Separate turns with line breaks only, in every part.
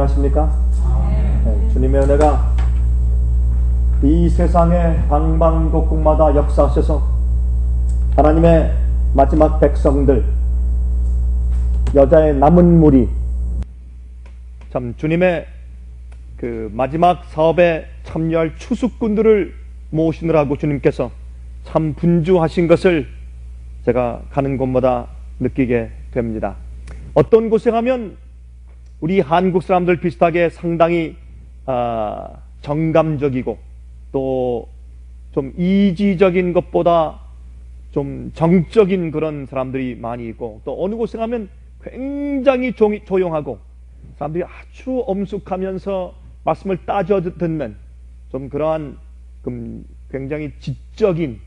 평안하십니까? 네, 주님의 은혜가 이 세상의 방방곡곡마다 역사하셔서 하나님의 마지막 백성들, 여자의 남은 무리, 참 주님의 그 마지막 사업에 참여할 추수꾼들을 모시느라고 주님께서 참 분주하신 것을 제가 가는 곳마다 느끼게 됩니다. 어떤 곳에 가면 우리 한국 사람들 비슷하게 상당히 정감적이고 또 좀 이지적인 것보다 좀 정적인 그런 사람들이 많이 있고, 또 어느 곳에 가면 굉장히 조용하고 사람들이 아주 엄숙하면서 말씀을 따져 듣는 좀 그러한 굉장히 지적인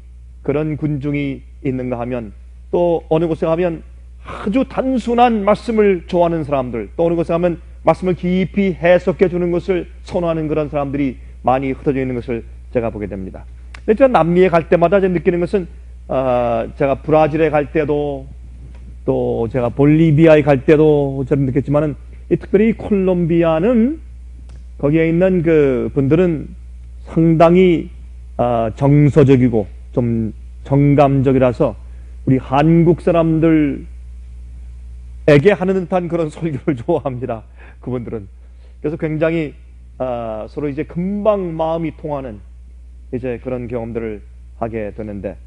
그런 군중이 있는가 하면, 또 어느 곳에 가면 아주 단순한 말씀을 좋아하는 사람들, 또 어느 곳에 가면 말씀을 깊이 해석해 주는 것을 선호하는 그런 사람들이 많이 흩어져 있는 것을 제가 보게 됩니다. 근데 제가 남미에 갈 때마다 제가 느끼는 것은 제가 브라질에 갈 때도 또 제가 볼리비아에 갈 때도 저는 느꼈지만은 특별히 콜롬비아는 거기에 있는 그 분들은 상당히 정서적이고 좀 정감적이라서 우리 한국 사람들에게 하는 듯한 그런 설교를 좋아합니다. 그분들은. 그래서 굉장히 서로 이제 금방 마음이 통하는 이제 그런 경험들을 하게 되는데,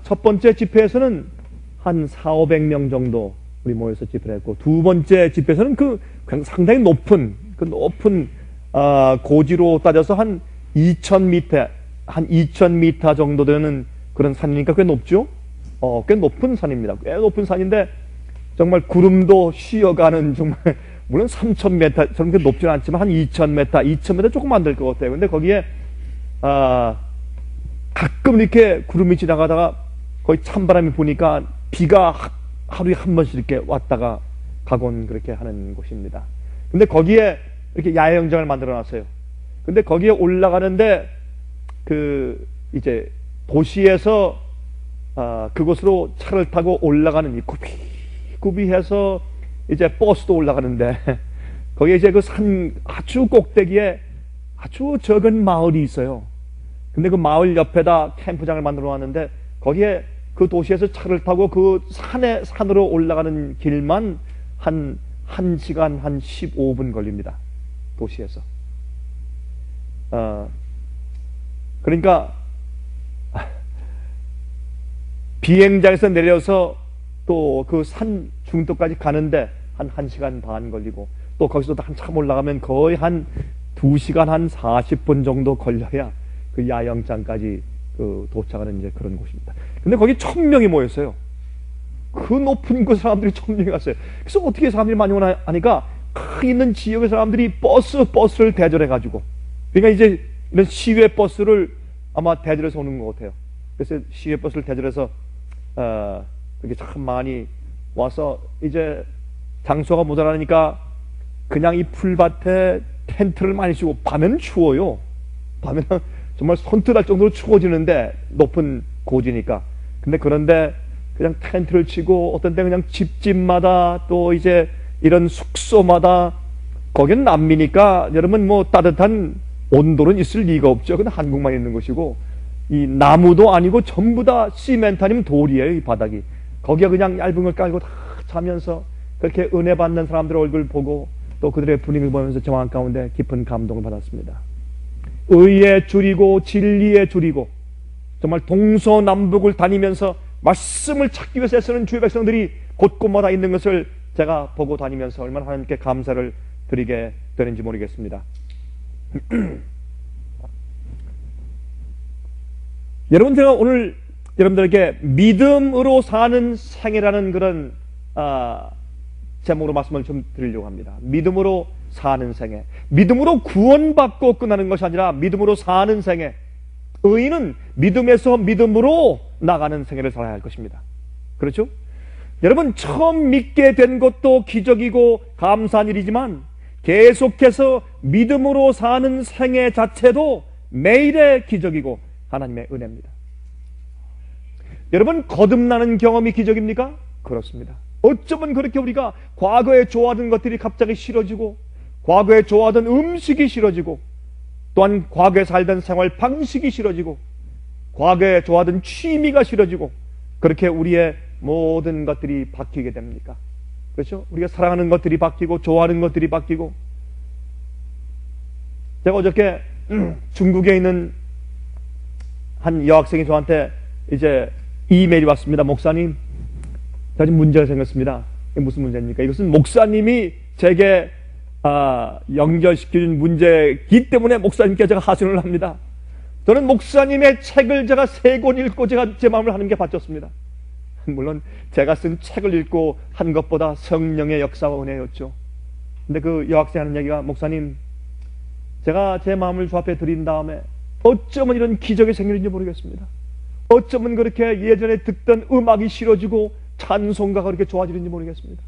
첫 번째 집회에서는 한 400~500명 정도 우리 모여서 집회를 했고, 두 번째 집회에서는 상당히 높은 고지로 따져서 한 2,000m 정도 되는 그런 산이니까 꽤 높죠? 꽤 높은 산입니다. 꽤 높은 산인데 정말 구름도 쉬어가는, 정말 물론 3,000m 저는 그 높지는 않지만 한 2,000m 조금 안 될 것 같아요. 근데 거기에 가끔 이렇게 구름이 지나가다가 거의 찬바람이 부니까 비가 하루에 한 번씩 이렇게 왔다가 가곤 그렇게 하는 곳입니다. 근데 거기에 이렇게 야영장을 만들어 놨어요. 근데 거기에 올라가는데 이제 도시에서 그곳으로 차를 타고 올라가는 이 구비해서 이제 버스도 올라가는데, 거기에 이제 그 산 아주 꼭대기에 아주 적은 마을이 있어요. 근데 그 마을 옆에다 캠프장을 만들어 놨는데, 거기에 그 도시에서 차를 타고 그 산으로 올라가는 길만 한 1시간 한 15분 걸립니다. 도시에서. 그러니까 비행장에서 내려서 또 그 산 중턱까지 가는데 한 1시간 반 걸리고, 또 거기서 한참 올라가면 거의 한 2시간 한 40분 정도 걸려야 그 야영장까지 도착하는 이제 그런 곳입니다. 근데 거기 1,000명이 모였어요. 그 높은 곳 사람들이 1,000명이 갔어요. 그래서 어떻게 사람들이 많이 오나 하니까 있는 지역의 사람들이 버스를 대절해가지고, 그러니까 이제 이런 시외 버스를 아마 대절해서 오는 것 같아요. 그래서 시외 버스를 대절해서 그렇게 참 많이 와서 이제 장소가 모자라니까 그냥 이 풀밭에 텐트를 많이 치고, 밤에는 추워요. 밤에는 정말 손뜰할 정도로 추워지는데, 높은 고지니까. 그런데 그냥 텐트를 치고, 어떤 때 그냥 집집마다 또 이제 이런 숙소마다, 거긴 남미니까 여러분 뭐 따뜻한 온도는 있을 리가 없죠. 근데 한국만 있는 것이고, 이 나무도 아니고 전부 다 시멘트 아니면 돌이에요, 이 바닥이. 거기에 그냥 얇은 걸 깔고 다 자면서 그렇게 은혜 받는 사람들의 얼굴 보고, 또 그들의 분위기를 보면서 정황 가운데 깊은 감동을 받았습니다. 의에 줄이고 진리에 줄이고 정말 동서남북을 다니면서 말씀을 찾기 위해서 애쓰는 주의 백성들이 곳곳마다 있는 것을 제가 보고 다니면서 얼마나 하나님께 감사를 드리게 되는지 모르겠습니다. 여러분, 제가 오늘 여러분들에게 믿음으로 사는 생애라는 그런 제목으로 말씀을 좀 드리려고 합니다. 믿음으로 사는 생애. 믿음으로 구원받고 끝나는 것이 아니라 믿음으로 사는 생애. 의인은 믿음에서 믿음으로 나가는 생애를 살아야 할 것입니다. 그렇죠? 여러분, 처음 믿게 된 것도 기적이고 감사한 일이지만 계속해서 믿음으로 사는 생애 자체도 매일의 기적이고 하나님의 은혜입니다. 여러분, 거듭나는 경험이 기적입니까? 그렇습니다. 어쩌면 그렇게 우리가 과거에 좋아하던 것들이 갑자기 싫어지고, 과거에 좋아하던 음식이 싫어지고, 또한 과거에 살던 생활 방식이 싫어지고, 과거에 좋아하던 취미가 싫어지고, 그렇게 우리의 모든 것들이 바뀌게 됩니까? 그렇죠? 우리가 사랑하는 것들이 바뀌고 좋아하는 것들이 바뀌고. 제가 어저께 중국에 있는 한 여학생이 저한테 이제 이메일이 왔습니다. 목사님, 제가 지금 문제가 생겼습니다. 이게 무슨 문제입니까? 이것은 목사님이 제게 연결시켜준 문제이기 때문에 목사님께 제가 하소연을 합니다. 저는 목사님의 책을 제가 3권 읽고 제가 제 마음을 하는 게 바쳤습니다. 물론 제가 쓴 책을 읽고 한 것보다 성령의 역사와 은혜였죠. 근데 그 여학생이 하는 얘기가, 목사님, 제가 제 마음을 주 앞에 드린 다음에 어쩌면 이런 기적이 생기는지 모르겠습니다. 어쩌면 그렇게 예전에 듣던 음악이 싫어지고 찬송가가 그렇게 좋아지는지 모르겠습니다.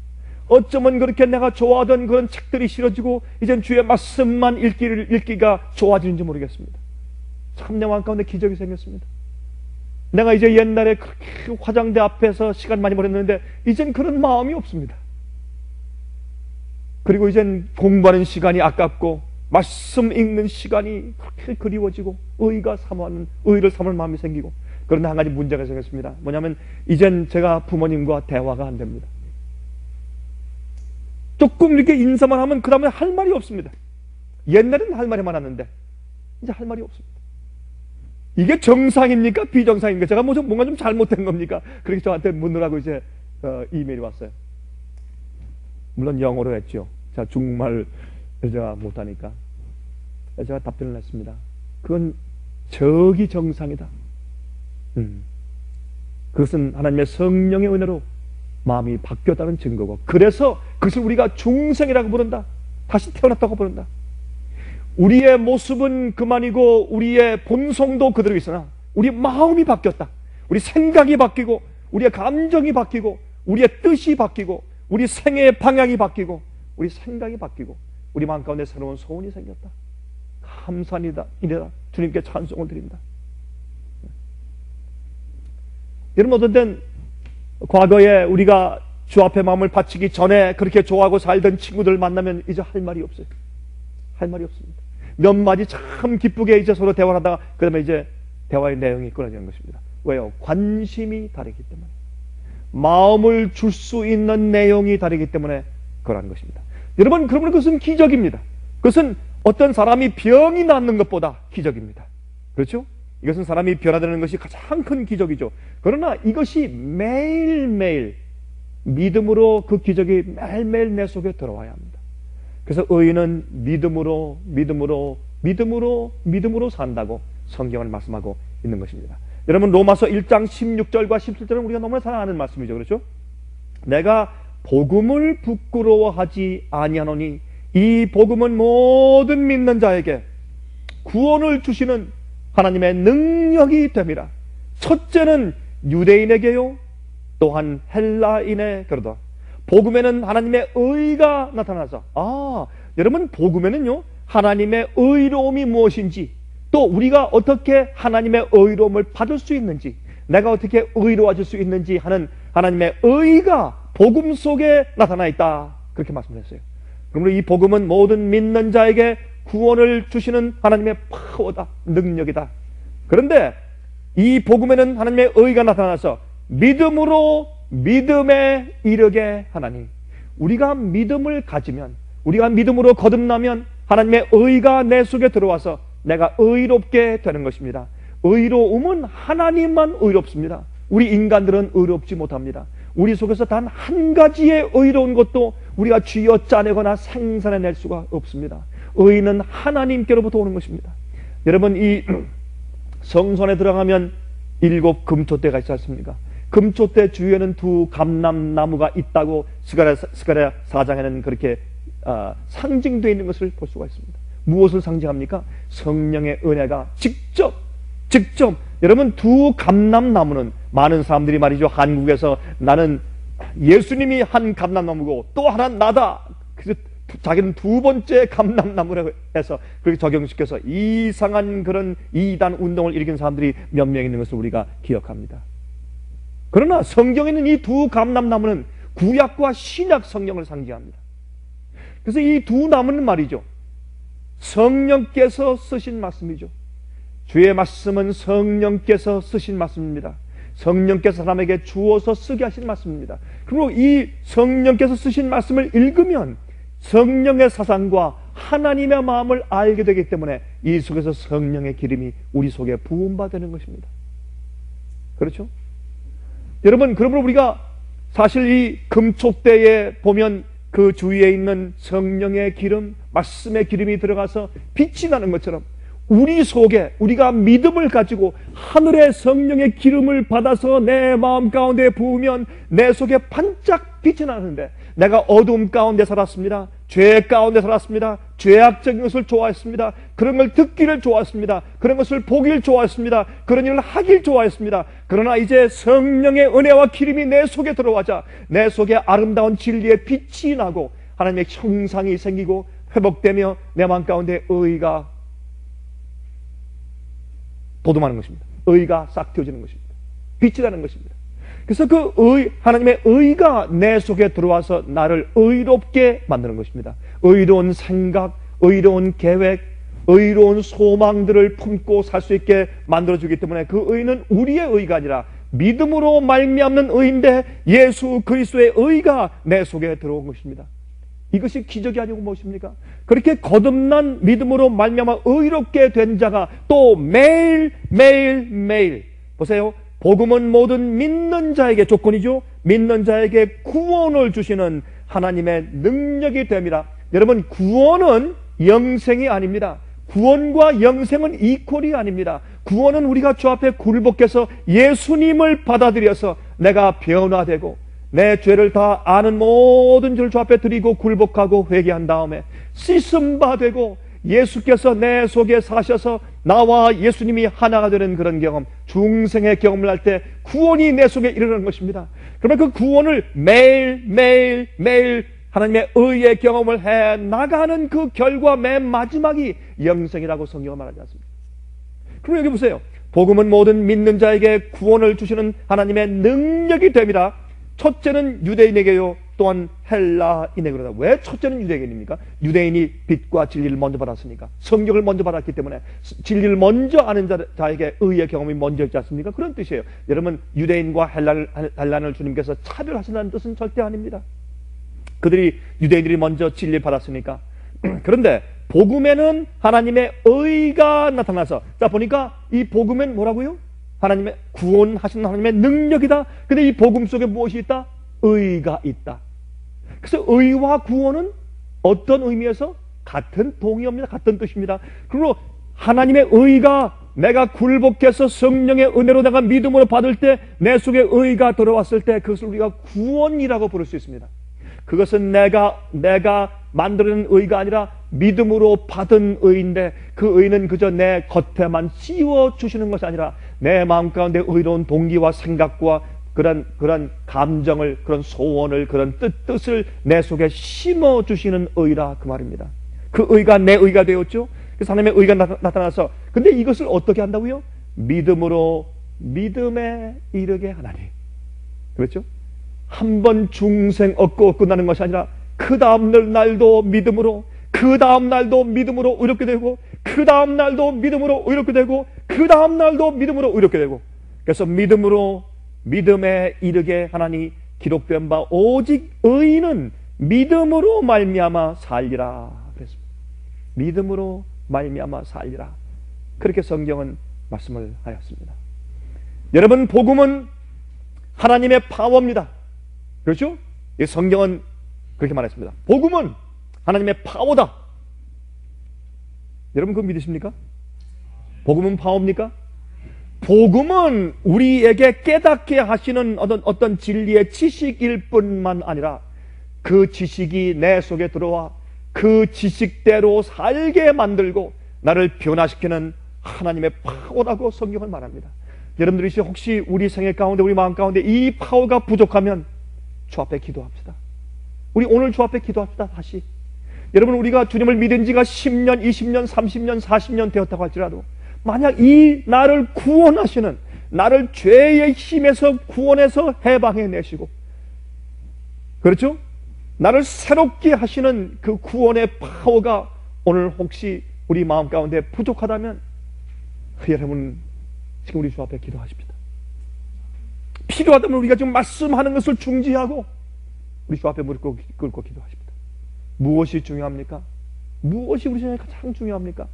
어쩌면 그렇게 내가 좋아하던 그런 책들이 싫어지고 이젠 주의 말씀만 읽기가 좋아지는지 모르겠습니다. 참 내 마음 가운데 기적이 생겼습니다. 내가 이제 옛날에 그렇게 화장대 앞에서 시간 많이 보냈는데 이젠 그런 마음이 없습니다. 그리고 이젠 공부하는 시간이 아깝고 말씀 읽는 시간이 그렇게 그리워지고 의를 삼을 마음이 생기고. 그런데 한 가지 문제가 생겼습니다. 뭐냐면 이젠 제가 부모님과 대화가 안 됩니다. 조금 이렇게 인사만 하면 그 다음에 할 말이 없습니다. 옛날에는 할 말이 많았는데 이제 할 말이 없습니다. 이게 정상입니까? 비정상입니까? 제가 뭔가 좀 잘못된 겁니까? 그렇게 저한테 묻느라고 이제 이메일이 왔어요. 물론 영어로 했죠. 제가 중국말 제가 못하니까 제가 답변을 했습니다. 그건 저기 정상이다. 그것은 하나님의 성령의 은혜로 마음이 바뀌었다는 증거고, 그래서 그것을 우리가 중생이라고 부른다. 다시 태어났다고 부른다. 우리의 모습은 그만이고 우리의 본성도 그대로 있으나 우리의 마음이 바뀌었다. 우리 생각이 바뀌고 우리의 감정이 바뀌고 우리의 뜻이 바뀌고 우리 생애의 방향이 바뀌고 우리 생각이 바뀌고 우리 마음 가운데 새로운 소원이 생겼다. 감사합니다. 이래다 주님께 찬송을 드립니다. 여러분, 어떤 땐 과거에 우리가 주 앞에 마음을 바치기 전에 그렇게 좋아하고 살던 친구들 만나면 이제 할 말이 없어요. 할 말이 없습니다. 몇 마디 참 기쁘게 이제 서로 대화를 하다가 그 다음에 이제 대화의 내용이 끊어지는 것입니다. 왜요? 관심이 다르기 때문에, 마음을 줄 수 있는 내용이 다르기 때문에 그러한 것입니다. 여러분, 그러면 그것은 기적입니다. 그것은 어떤 사람이 병이 낫는 것보다 기적입니다. 그렇죠? 이것은 사람이 변화되는 것이 가장 큰 기적이죠. 그러나 이것이 매일매일 믿음으로, 그 기적이 매일매일 내 속에 들어와야 합니다. 그래서 의인은 믿음으로 산다고 성경을 말씀하고 있는 것입니다. 여러분, 로마서 1장 16절과 17절은 우리가 너무나 잘 아는 말씀이죠. 그렇죠? 내가 복음을 부끄러워하지 아니하노니 이 복음은 모든 믿는 자에게 구원을 주시는 하나님의 능력이 됨이라. 첫째는 유대인에게요, 또한 헬라인에 그러다. 복음에는 하나님의 의가 나타나서, 여러분, 복음에는요 하나님의 의로움이 무엇인지, 또 우리가 어떻게 하나님의 의로움을 받을 수 있는지, 내가 어떻게 의로워질 수 있는지 하는 하나님의 의가 복음 속에 나타나 있다, 그렇게 말씀했어요. 그러므로 이 복음은 모든 믿는 자에게 구원을 주시는 하나님의 파워다, 능력이다. 그런데 이 복음에는 하나님의 의가 나타나서 믿음으로 믿음에 이르게 하나니, 우리가 믿음을 가지면, 우리가 믿음으로 거듭나면 하나님의 의가 내 속에 들어와서 내가 의롭게 되는 것입니다. 의로움은 하나님만 의롭습니다. 우리 인간들은 의롭지 못합니다. 우리 속에서 단 한 가지의 의로운 것도 우리가 쥐어 짜내거나 생산해낼 수가 없습니다. 의는 하나님께로부터 오는 것입니다. 여러분, 이 성전에 들어가면 7 금초대가 있지 않습니까? 금초대 주위에는 2 감람나무가 있다고 스가랴 4장에는 그렇게 상징되어 있는 것을 볼 수가 있습니다. 무엇을 상징합니까? 성령의 은혜가 직접 여러분, 2 감람나무는, 많은 사람들이 말이죠, 한국에서 나는 예수님이 한 감람나무고 또 하나 나다, 그래서 자기는 2번째 감람나무라고 해서 그렇게 적용시켜서 이상한 그런 이단 운동을 일으킨 사람들이 몇 명 있는 것을 우리가 기억합니다. 그러나 성경에는 이 2 감람나무는 구약과 신약 성경을 상징합니다. 그래서 이 두 나무는 말이죠, 성령께서 쓰신 말씀이죠. 주의 말씀은 성령께서 쓰신 말씀입니다. 성령께서 사람에게 주어서 쓰게 하신 말씀입니다. 그리고 이 성령께서 쓰신 말씀을 읽으면 성령의 사상과 하나님의 마음을 알게 되기 때문에 이 속에서 성령의 기름이 우리 속에 부음받는 것입니다. 그렇죠? 여러분, 그러므로 우리가 사실 이 금촉대에 보면 그 주위에 있는 성령의 기름, 말씀의 기름이 들어가서 빛이 나는 것처럼 우리 속에, 우리가 믿음을 가지고 하늘의 성령의 기름을 받아서 내 마음 가운데 부으면 내 속에 반짝 빛이 나는데, 내가 어둠 가운데 살았습니다. 죄 가운데 살았습니다. 죄악적인 것을 좋아했습니다. 그런 걸 듣기를 좋아했습니다. 그런 것을 보기를 좋아했습니다. 그런 일을 하길 좋아했습니다. 그러나 이제 성령의 은혜와 기름이 내 속에 들어와자 내 속에 아름다운 진리의 빛이 나고 하나님의 형상이 생기고 회복되며 내 마음 가운데 의가 도듬하는 것입니다. 의가 싹 틔워지는 것입니다. 빛이 나는 것입니다. 그래서 그 하나님의 의가 내 속에 들어와서 나를 의롭게 만드는 것입니다. 의로운 생각, 의로운 계획, 의로운 소망들을 품고 살 수 있게 만들어주기 때문에 그 의는 우리의 의가 아니라 믿음으로 말미암는 의인데 예수 그리스도의 의가 내 속에 들어온 것입니다. 이것이 기적이 아니고 무엇입니까? 그렇게 거듭난 믿음으로 말미암아 의롭게 된 자가 또 매일 보세요. 복음은 모든 믿는 자에게, 조건이죠, 믿는 자에게 구원을 주시는 하나님의 능력이 됨이라. 여러분, 구원은 영생이 아닙니다. 구원과 영생은 이퀄이 아닙니다. 구원은 우리가 주 앞에 굴복해서 예수님을 받아들여서 내가 변화되고 내 죄를 다 아는 모든 죄를 주 앞에 드리고 굴복하고 회개한 다음에 씻음바 되고 예수께서 내 속에 사셔서 나와 예수님이 하나가 되는 그런 경험, 중생의 경험을 할 때 구원이 내 속에 이르는 것입니다. 그러면 그 구원을 매일 하나님의 의의 경험을 해 나가는 그 결과 맨 마지막이 영생이라고 성경은 말하지 않습니다. 그럼 여기 보세요. 복음은 모든 믿는 자에게 구원을 주시는 하나님의 능력이 됨이라. 첫째는 유대인에게요, 또한 헬라인에게. 그러다. 왜 첫째는 유대인입니까? 유대인이 빛과 진리를 먼저 받았으니까, 성경을 먼저 받았기 때문에 진리를 먼저 아는 자에게 의의 경험이 먼저 있지 않습니까? 그런 뜻이에요. 여러분, 유대인과 헬라인을 주님께서 차별하신다는 뜻은 절대 아닙니다. 유대인들이 먼저 진리를 받았으니까. 그런데 복음에는 하나님의 의가 나타나서, 자 보니까 이 복음엔 뭐라고요? 하나님의 구원하시는 하나님의 능력이다. 근데 이 복음 속에 무엇이 있다? 의가 있다. 그래서 의와 구원은 어떤 의미에서 같은 동의어입니다. 같은 뜻입니다. 그리고 하나님의 의가 내가 굴복해서 성령의 은혜로 내가 믿음으로 받을 때 내 속에 의가 들어왔을 때 그것을 우리가 구원이라고 부를 수 있습니다. 그것은 내가 만드는 의가 아니라 믿음으로 받은 의인데, 그 의는 그저 내 겉에만 씌워주시는 것이 아니라 내 마음 가운데 의로운 동기와 생각과 그런 감정을, 그런 소원을, 그런 뜻을 내 속에 심어주시는 의라, 그 말입니다. 그 의가 내 의가 되었죠. 그래서 하나님의 의가 나타나서, 근데 이것을 어떻게 한다고요? 믿음으로 믿음에 이르게 하나니. 그렇죠? 한 번 중생 얻고 끝나는 것이 아니라 그 다음 날도 믿음으로, 그 다음 날도 믿음으로 의롭게 되고, 그 다음 날도 믿음으로 의롭게 되고, 그 다음 날도 믿음으로 의롭게 되고. 그래서 믿음으로 믿음에 이르게 하나니 기록된 바 오직 의인은 믿음으로 말미암아 살리라 그랬습니다. 믿음으로 말미암아 살리라, 그렇게 성경은 말씀을 하였습니다. 여러분, 복음은 하나님의 파워입니다. 그렇죠? 이 성경은 그렇게 말했습니다. 복음은 하나님의 파워다. 여러분, 그거 믿으십니까? 복음은 파워입니까? 복음은 우리에게 깨닫게 하시는 어떤 진리의 지식일 뿐만 아니라 그 지식이 내 속에 들어와 그 지식대로 살게 만들고 나를 변화시키는 하나님의 파워라고 성경은 말합니다. 여러분들이 혹시 우리 생애 가운데, 우리 마음 가운데 이 파워가 부족하면 주 앞에 기도합시다. 우리 오늘 주 앞에 기도합시다. 다시. 여러분, 우리가 주님을 믿은 지가 10년, 20년, 30년, 40년 되었다고 할지라도 만약 이 나를 구원하시는, 나를 죄의 힘에서 구원해서 해방해 내시고, 그렇죠? 나를 새롭게 하시는 그 구원의 파워가 오늘 혹시 우리 마음 가운데 부족하다면 여러분 지금 우리 주 앞에 기도하십시다. 필요하다면 우리가 지금 말씀하는 것을 중지하고 우리 주 앞에 무릎 꿇고 기도하십시다. 무엇이 중요합니까? 무엇이 우리 생각에 가장 중요합니까?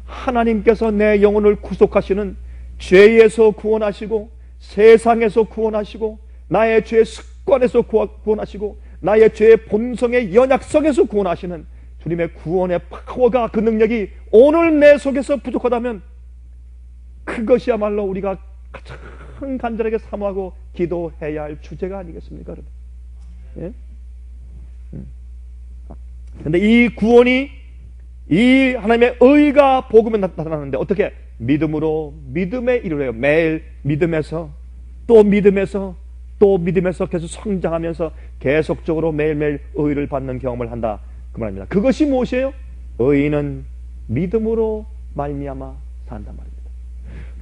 하나님께서 내 영혼을 구속하시는 죄에서 구원하시고 세상에서 구원하시고 나의 죄의 습관에서 구원하시고 나의 죄의 본성의 연약성에서 구원하시는 주님의 구원의 파워가, 그 능력이 오늘 내 속에서 부족하다면 그것이야말로 우리가 가장 간절하게 사모하고 기도해야 할 주제가 아니겠습니까, 여러분? 예? 근데 이 구원이, 이 하나님의 의가 복음에 나타나는데 어떻게? 믿음으로, 믿음에 이르래요. 매일 믿음에서 또 믿음에서 또 믿음에서 계속 성장하면서 계속적으로 매일매일 의를 받는 경험을 한다, 그 말입니다. 그것이 무엇이에요? 의인은 믿음으로 말미암아 산단 말입니다.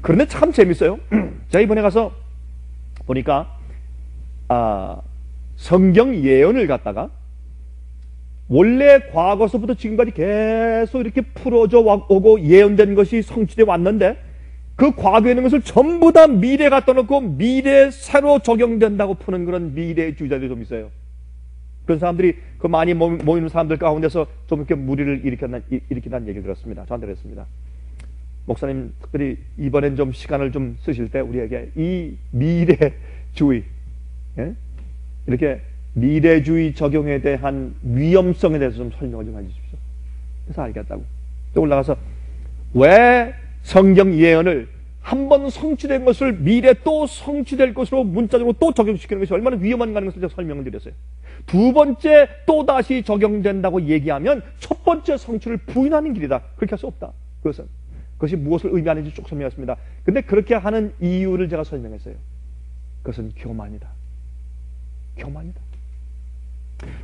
그런데 참 재밌어요. 제가 이번에 가서 보니까 성경 예언을 갖다가 원래 과거서부터 지금까지 계속 이렇게 풀어져 오고 예언된 것이 성취되어 왔는데 그 과거에 있는 것을 전부 다 미래 갖다 놓고 미래에 새로 적용된다고 푸는 그런 미래주의자들이 좀 있어요. 그런 사람들이 그 많이 모이는 사람들 가운데서 좀 이렇게 무리를 일으킨다는 얘기를 들었습니다. 저한테 그랬습니다. 목사님 특별히 이번엔 좀 시간을 좀 쓰실 때 우리에게 이 미래주의, 예? 이렇게 미래주의 적용에 대한 위험성에 대해서 좀 설명을 좀 해주십시오. 그래서 알겠다고. 또 올라가서 왜 성경 예언을 한 번 성취된 것을 미래 또 성취될 것으로 문자적으로 또 적용시키는 것이 얼마나 위험한가는 것을 제가 설명을 드렸어요. 두 번째 또 다시 적용된다고 얘기하면 첫 번째 성취를 부인하는 길이다. 그렇게 할 수 없다. 그것이 무엇을 의미하는지 쭉 설명했습니다. 근데 그렇게 하는 이유를 제가 설명했어요. 그것은 교만이다. 교만이다.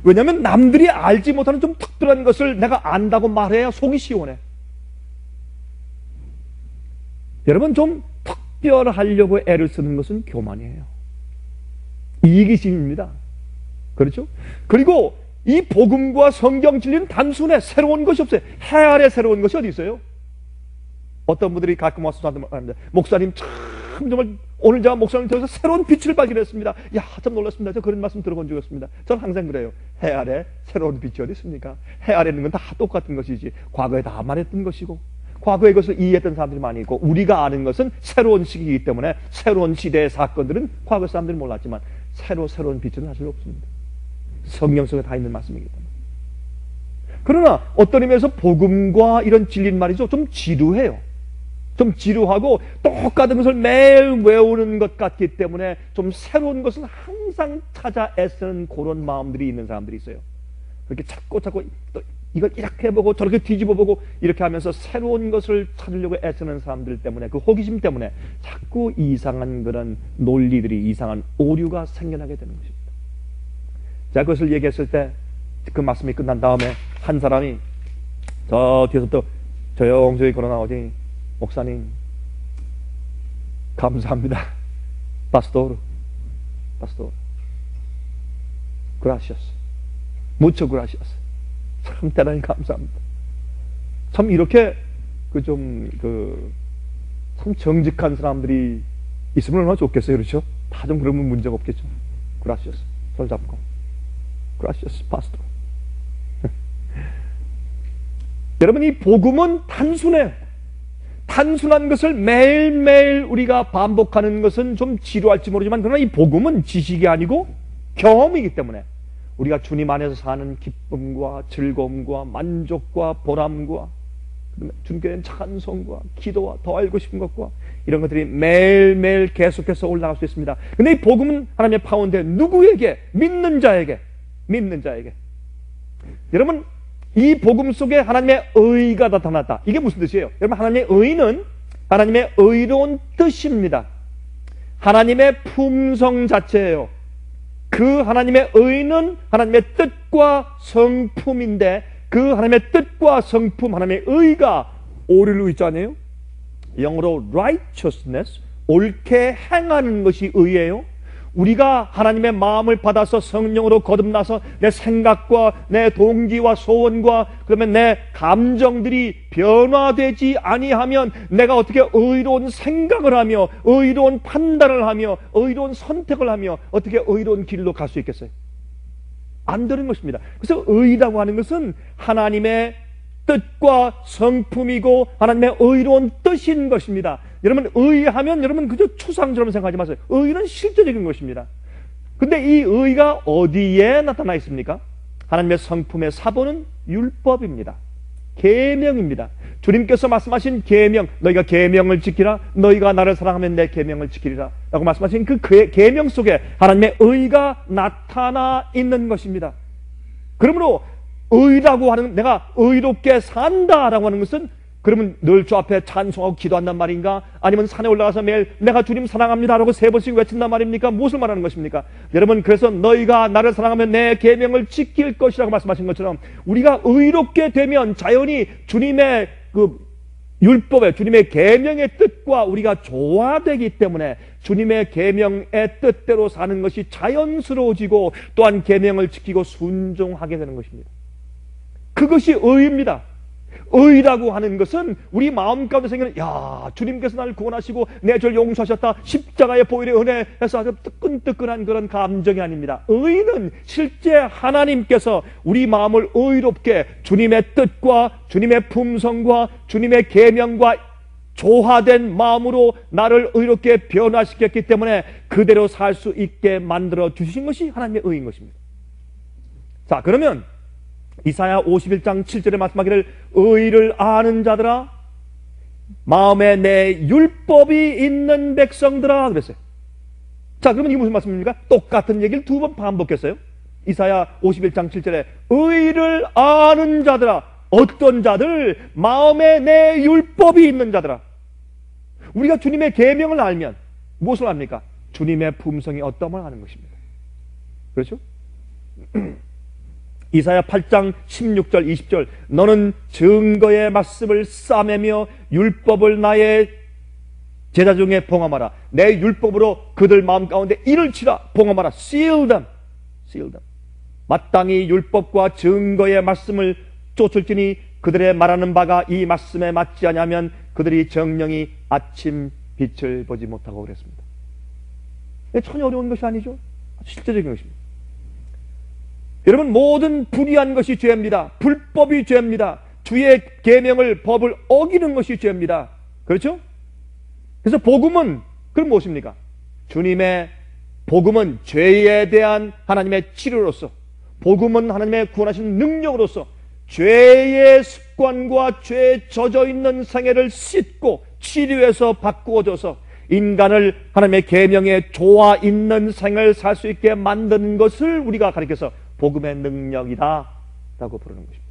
왜냐하면 남들이 알지 못하는 좀 특별한 것을 내가 안다고 말해야 속이 시원해. 여러분, 좀 특별하려고 애를 쓰는 것은 교만이에요. 이기심입니다. 그렇죠? 그리고 이 복음과 성경 진리는 단순해. 새로운 것이 없어요. 해 아래 새로운 것이 어디 있어요? 어떤 분들이 가끔 와서 저한테 말합니다. 목사님 참 정말 오늘 제가 목사님 통해서 새로운 빛을 발견했습니다. 야, 참 놀랐습니다. 저 그런 말씀 들어본 적이 없습니다. 저는 항상 그래요. 해 아래 새로운 빛이 어디 있습니까? 해 아래 있는 건 다 똑같은 것이지. 과거에 다 말했던 것이고 과거의 것을 이해했던 사람들이 많이 있고 우리가 아는 것은 새로운 시기이기 때문에 새로운 시대의 사건들은 과거 사람들은 몰랐지만 새로운 빛은 사실 없습니다. 성경 속에 다 있는 말씀이기 때문에. 그러나 어떤 의미에서 복음과 이런 진리는 말이죠. 좀 지루해요. 좀 지루하고 똑같은 것을 매일 외우는 것 같기 때문에 좀 새로운 것을 항상 찾아 애쓰는 그런 마음들이 있는 사람들이 있어요. 그렇게 자꾸 또 이걸 이렇게 해보고 저렇게 뒤집어보고 이렇게 하면서 새로운 것을 찾으려고 애쓰는 사람들 때문에, 그 호기심 때문에 자꾸 이상한 그런 논리들이, 이상한 오류가 생겨나게 되는 것입니다. 제가 그것을 얘기했을 때 그 말씀이 끝난 다음에 한 사람이 저 뒤에서부터 조용조용히 걸어나오더니 목사님 감사합니다. 파스토르 그라시아스, 무초 그라시아스. 참 대단히 감사합니다. 참 이렇게 참 정직한 사람들이 있으면 얼마나 좋겠어요. 그렇죠? 다 좀 그러면 문제가 없겠죠. 그라시아스, 손 잡고 그라시아스 파스토. 여러분, 이 복음은 단순해요. 단순한 것을 매일매일 우리가 반복하는 것은 좀 지루할지 모르지만, 그러나 이 복음은 지식이 아니고 경험이기 때문에 우리가 주님 안에서 사는 기쁨과 즐거움과 만족과 보람과 주님께 대한 찬송과 기도와 더 알고 싶은 것과 이런 것들이 매일매일 계속해서 올라갈 수 있습니다. 근데 이 복음은 하나님의 파워인데 누구에게? 믿는 자에게. 여러분, 이 복음 속에 하나님의 의가 나타났다. 이게 무슨 뜻이에요? 여러분, 하나님의 의는 하나님의 의로운 뜻입니다. 하나님의 품성 자체예요. 그 하나님의 의는 하나님의 뜻과 성품인데, 그 하나님의 뜻과 성품, 하나님의 의가 오를 의자 아니에요? 영어로 righteousness, 옳게 행하는 것이 의예요. 우리가 하나님의 마음을 받아서 성령으로 거듭나서 내 생각과 내 동기와 소원과 그러면 내 감정들이 변화되지 아니하면 내가 어떻게 의로운 생각을 하며 의로운 판단을 하며 의로운 선택을 하며 어떻게 의로운 길로 갈 수 있겠어요? 안 되는 것입니다. 그래서 의라고 하는 것은 하나님의 뜻과 성품이고 하나님의 의로운 뜻인 것입니다. 여러분, 의하면 여러분 그저 추상처럼 생각하지 마세요. 의는 실제적인 것입니다. 근데 이 의가 어디에 나타나 있습니까? 하나님의 성품의 사본은 율법입니다. 계명입니다. 주님께서 말씀하신 계명, 너희가 계명을 지키라, 너희가 나를 사랑하면 내 계명을 지키리라 라고 말씀하신 그 계명 속에 하나님의 의가 나타나 있는 것입니다. 그러므로 의라고 하는, 내가 의롭게 산다라고 하는 것은 그러면 늘 주 앞에 찬송하고 기도한단 말인가? 아니면 산에 올라가서 매일 내가 주님 사랑합니다라고 3번씩 외친단 말입니까? 무엇을 말하는 것입니까? 여러분, 그래서 너희가 나를 사랑하면 내 계명을 지킬 것이라고 말씀하신 것처럼 우리가 의롭게 되면 자연히 주님의 그 율법의, 주님의 계명의 뜻과 우리가 조화되기 때문에 주님의 계명의 뜻대로 사는 것이 자연스러워지고 또한 계명을 지키고 순종하게 되는 것입니다. 그것이 의입니다. 의라고 하는 것은 우리 마음 가운데 생기는, 야, 주님께서 나를 구원하시고 내 죄를 용서하셨다, 십자가의 보혈의 은혜에서 아주 뜨끈뜨끈한 그런 감정이 아닙니다. 의는 실제 하나님께서 우리 마음을 의롭게 주님의 뜻과 주님의 품성과 주님의 계명과 조화된 마음으로 나를 의롭게 변화시켰기 때문에 그대로 살 수 있게 만들어 주신 것이 하나님의 의인 것입니다. 자, 그러면 이사야 51장 7절에 말씀하기를 의를 아는 자들아, 마음에 내 율법이 있는 백성들아 그랬어요. 자, 그러면 이게 무슨 말씀입니까? 똑같은 얘기를 2번 반복했어요. 이사야 51장 7절에 의를 아는 자들아, 어떤 자들? 마음에 내 율법이 있는 자들아. 우리가 주님의 계명을 알면 무엇을 압니까? 주님의 품성이 어떠함을 아는 것입니다. 그렇죠? 이사야 8장 16절 20절 너는 증거의 말씀을 싸매며 율법을 나의 제자 중에 봉함하라. 내 율법으로 그들 마음 가운데 이를 치라. 봉함하라. seal them. seal them. 마땅히 율법과 증거의 말씀을 쫓을지니 그들의 말하는 바가 이 말씀에 맞지 않으면 그들이 정령이 아침 빛을 보지 못하고 그랬습니다. 전혀 어려운 것이 아니죠. 실제적인 것입니다. 여러분, 모든 불의한 것이 죄입니다. 불법이 죄입니다. 주의 계명을, 법을 어기는 것이 죄입니다. 그렇죠? 그래서 복음은 그럼 무엇입니까? 주님의 복음은 죄에 대한 하나님의 치료로서, 복음은 하나님의 구원하신 능력으로서 죄의 습관과 죄에 젖어 있는 생애를 씻고 치료해서 바꾸어줘서 인간을 하나님의 계명에 조화 있는 생을 살 수 있게 만드는 것을 우리가 가리켜서 복음의 능력이다 라고 부르는 것입니다.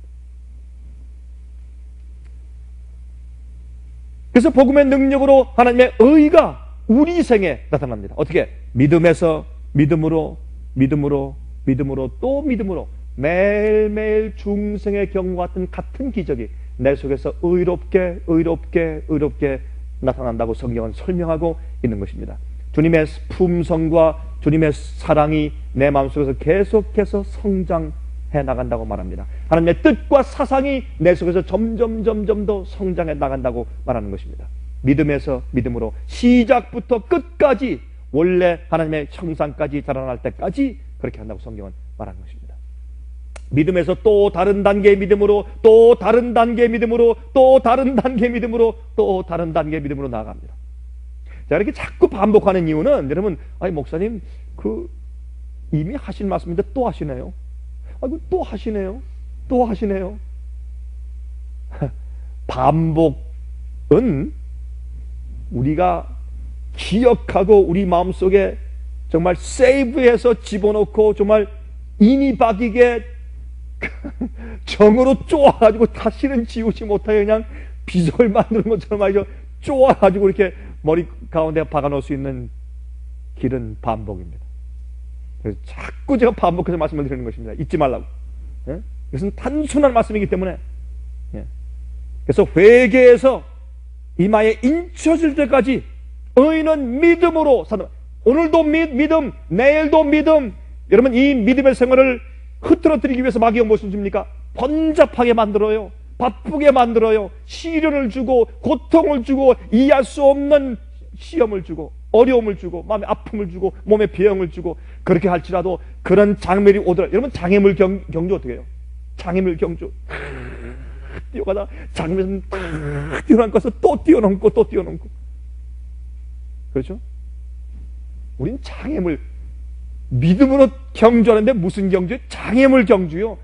그래서 복음의 능력으로 하나님의 의가 우리 생에 나타납니다. 어떻게? 믿음에서 믿음으로, 믿음으로, 믿음으로, 또 믿음으로 매일매일 중생의 경우와 같은 기적이 내 속에서 의롭게 의롭게 의롭게 나타난다고 성경은 설명하고 있는 것입니다. 주님의 품성과 주님의 사랑이 내 마음속에서 계속해서 성장해 나간다고 말합니다. 하나님의 뜻과 사상이 내 속에서 점점 더 성장해 나간다고 말하는 것입니다. 믿음에서 믿음으로 시작부터 끝까지 원래 하나님의 형상까지 자라날 때까지 그렇게 한다고 성경은 말하는 것입니다. 믿음에서 또 다른 단계의 믿음으로, 또 다른 단계의 믿음으로, 또 다른 단계의 믿음으로, 또 다른 단계의 믿음으로 나아갑니다. 자, 이렇게 자꾸 반복하는 이유는 여러분, 아니 목사님 이미 하신 말씀인데 또 하시네요. 아이고 또 하시네요. 또 하시네요. 반복은 우리가 기억하고 우리 마음속에 정말 세이브해서 집어넣고 정말 인이 박이게 정으로 쪼아가지고 다시는 지우지 못하게 그냥 비석을 만드는 것처럼 말이죠. 쪼아가지고 이렇게 머리 가운데 박아놓을 수 있는 길은 반복입니다. 그래서 자꾸 제가 반복해서 말씀을 드리는 것입니다. 잊지 말라고. 예? 이것은 단순한 말씀이기 때문에. 예. 그래서 회개에서 이마에 인쳐질 때까지 의인은 믿음으로 산다. 오늘도 믿음, 내일도 믿음. 여러분, 이 믿음의 생활을 흐트러뜨리기 위해서 마귀가 무엇을 줍니까? 번잡하게 만들어요. 바쁘게 만들어요. 시련을 주고 고통을 주고 이해할 수 없는 시험을 주고 어려움을 주고 마음에 아픔을 주고 몸에 병을 주고, 그렇게 할지라도 그런 장애물이 오더라. 여러분, 장애물 경주 어떻게 해요? 장애물 경주 뛰어가다 장애물 뛰어넘고서 또 뛰어넘고 또 뛰어넘고, 그렇죠? 우린 장애물, 믿음으로 경주하는데 무슨 경주예요? 장애물 경주요.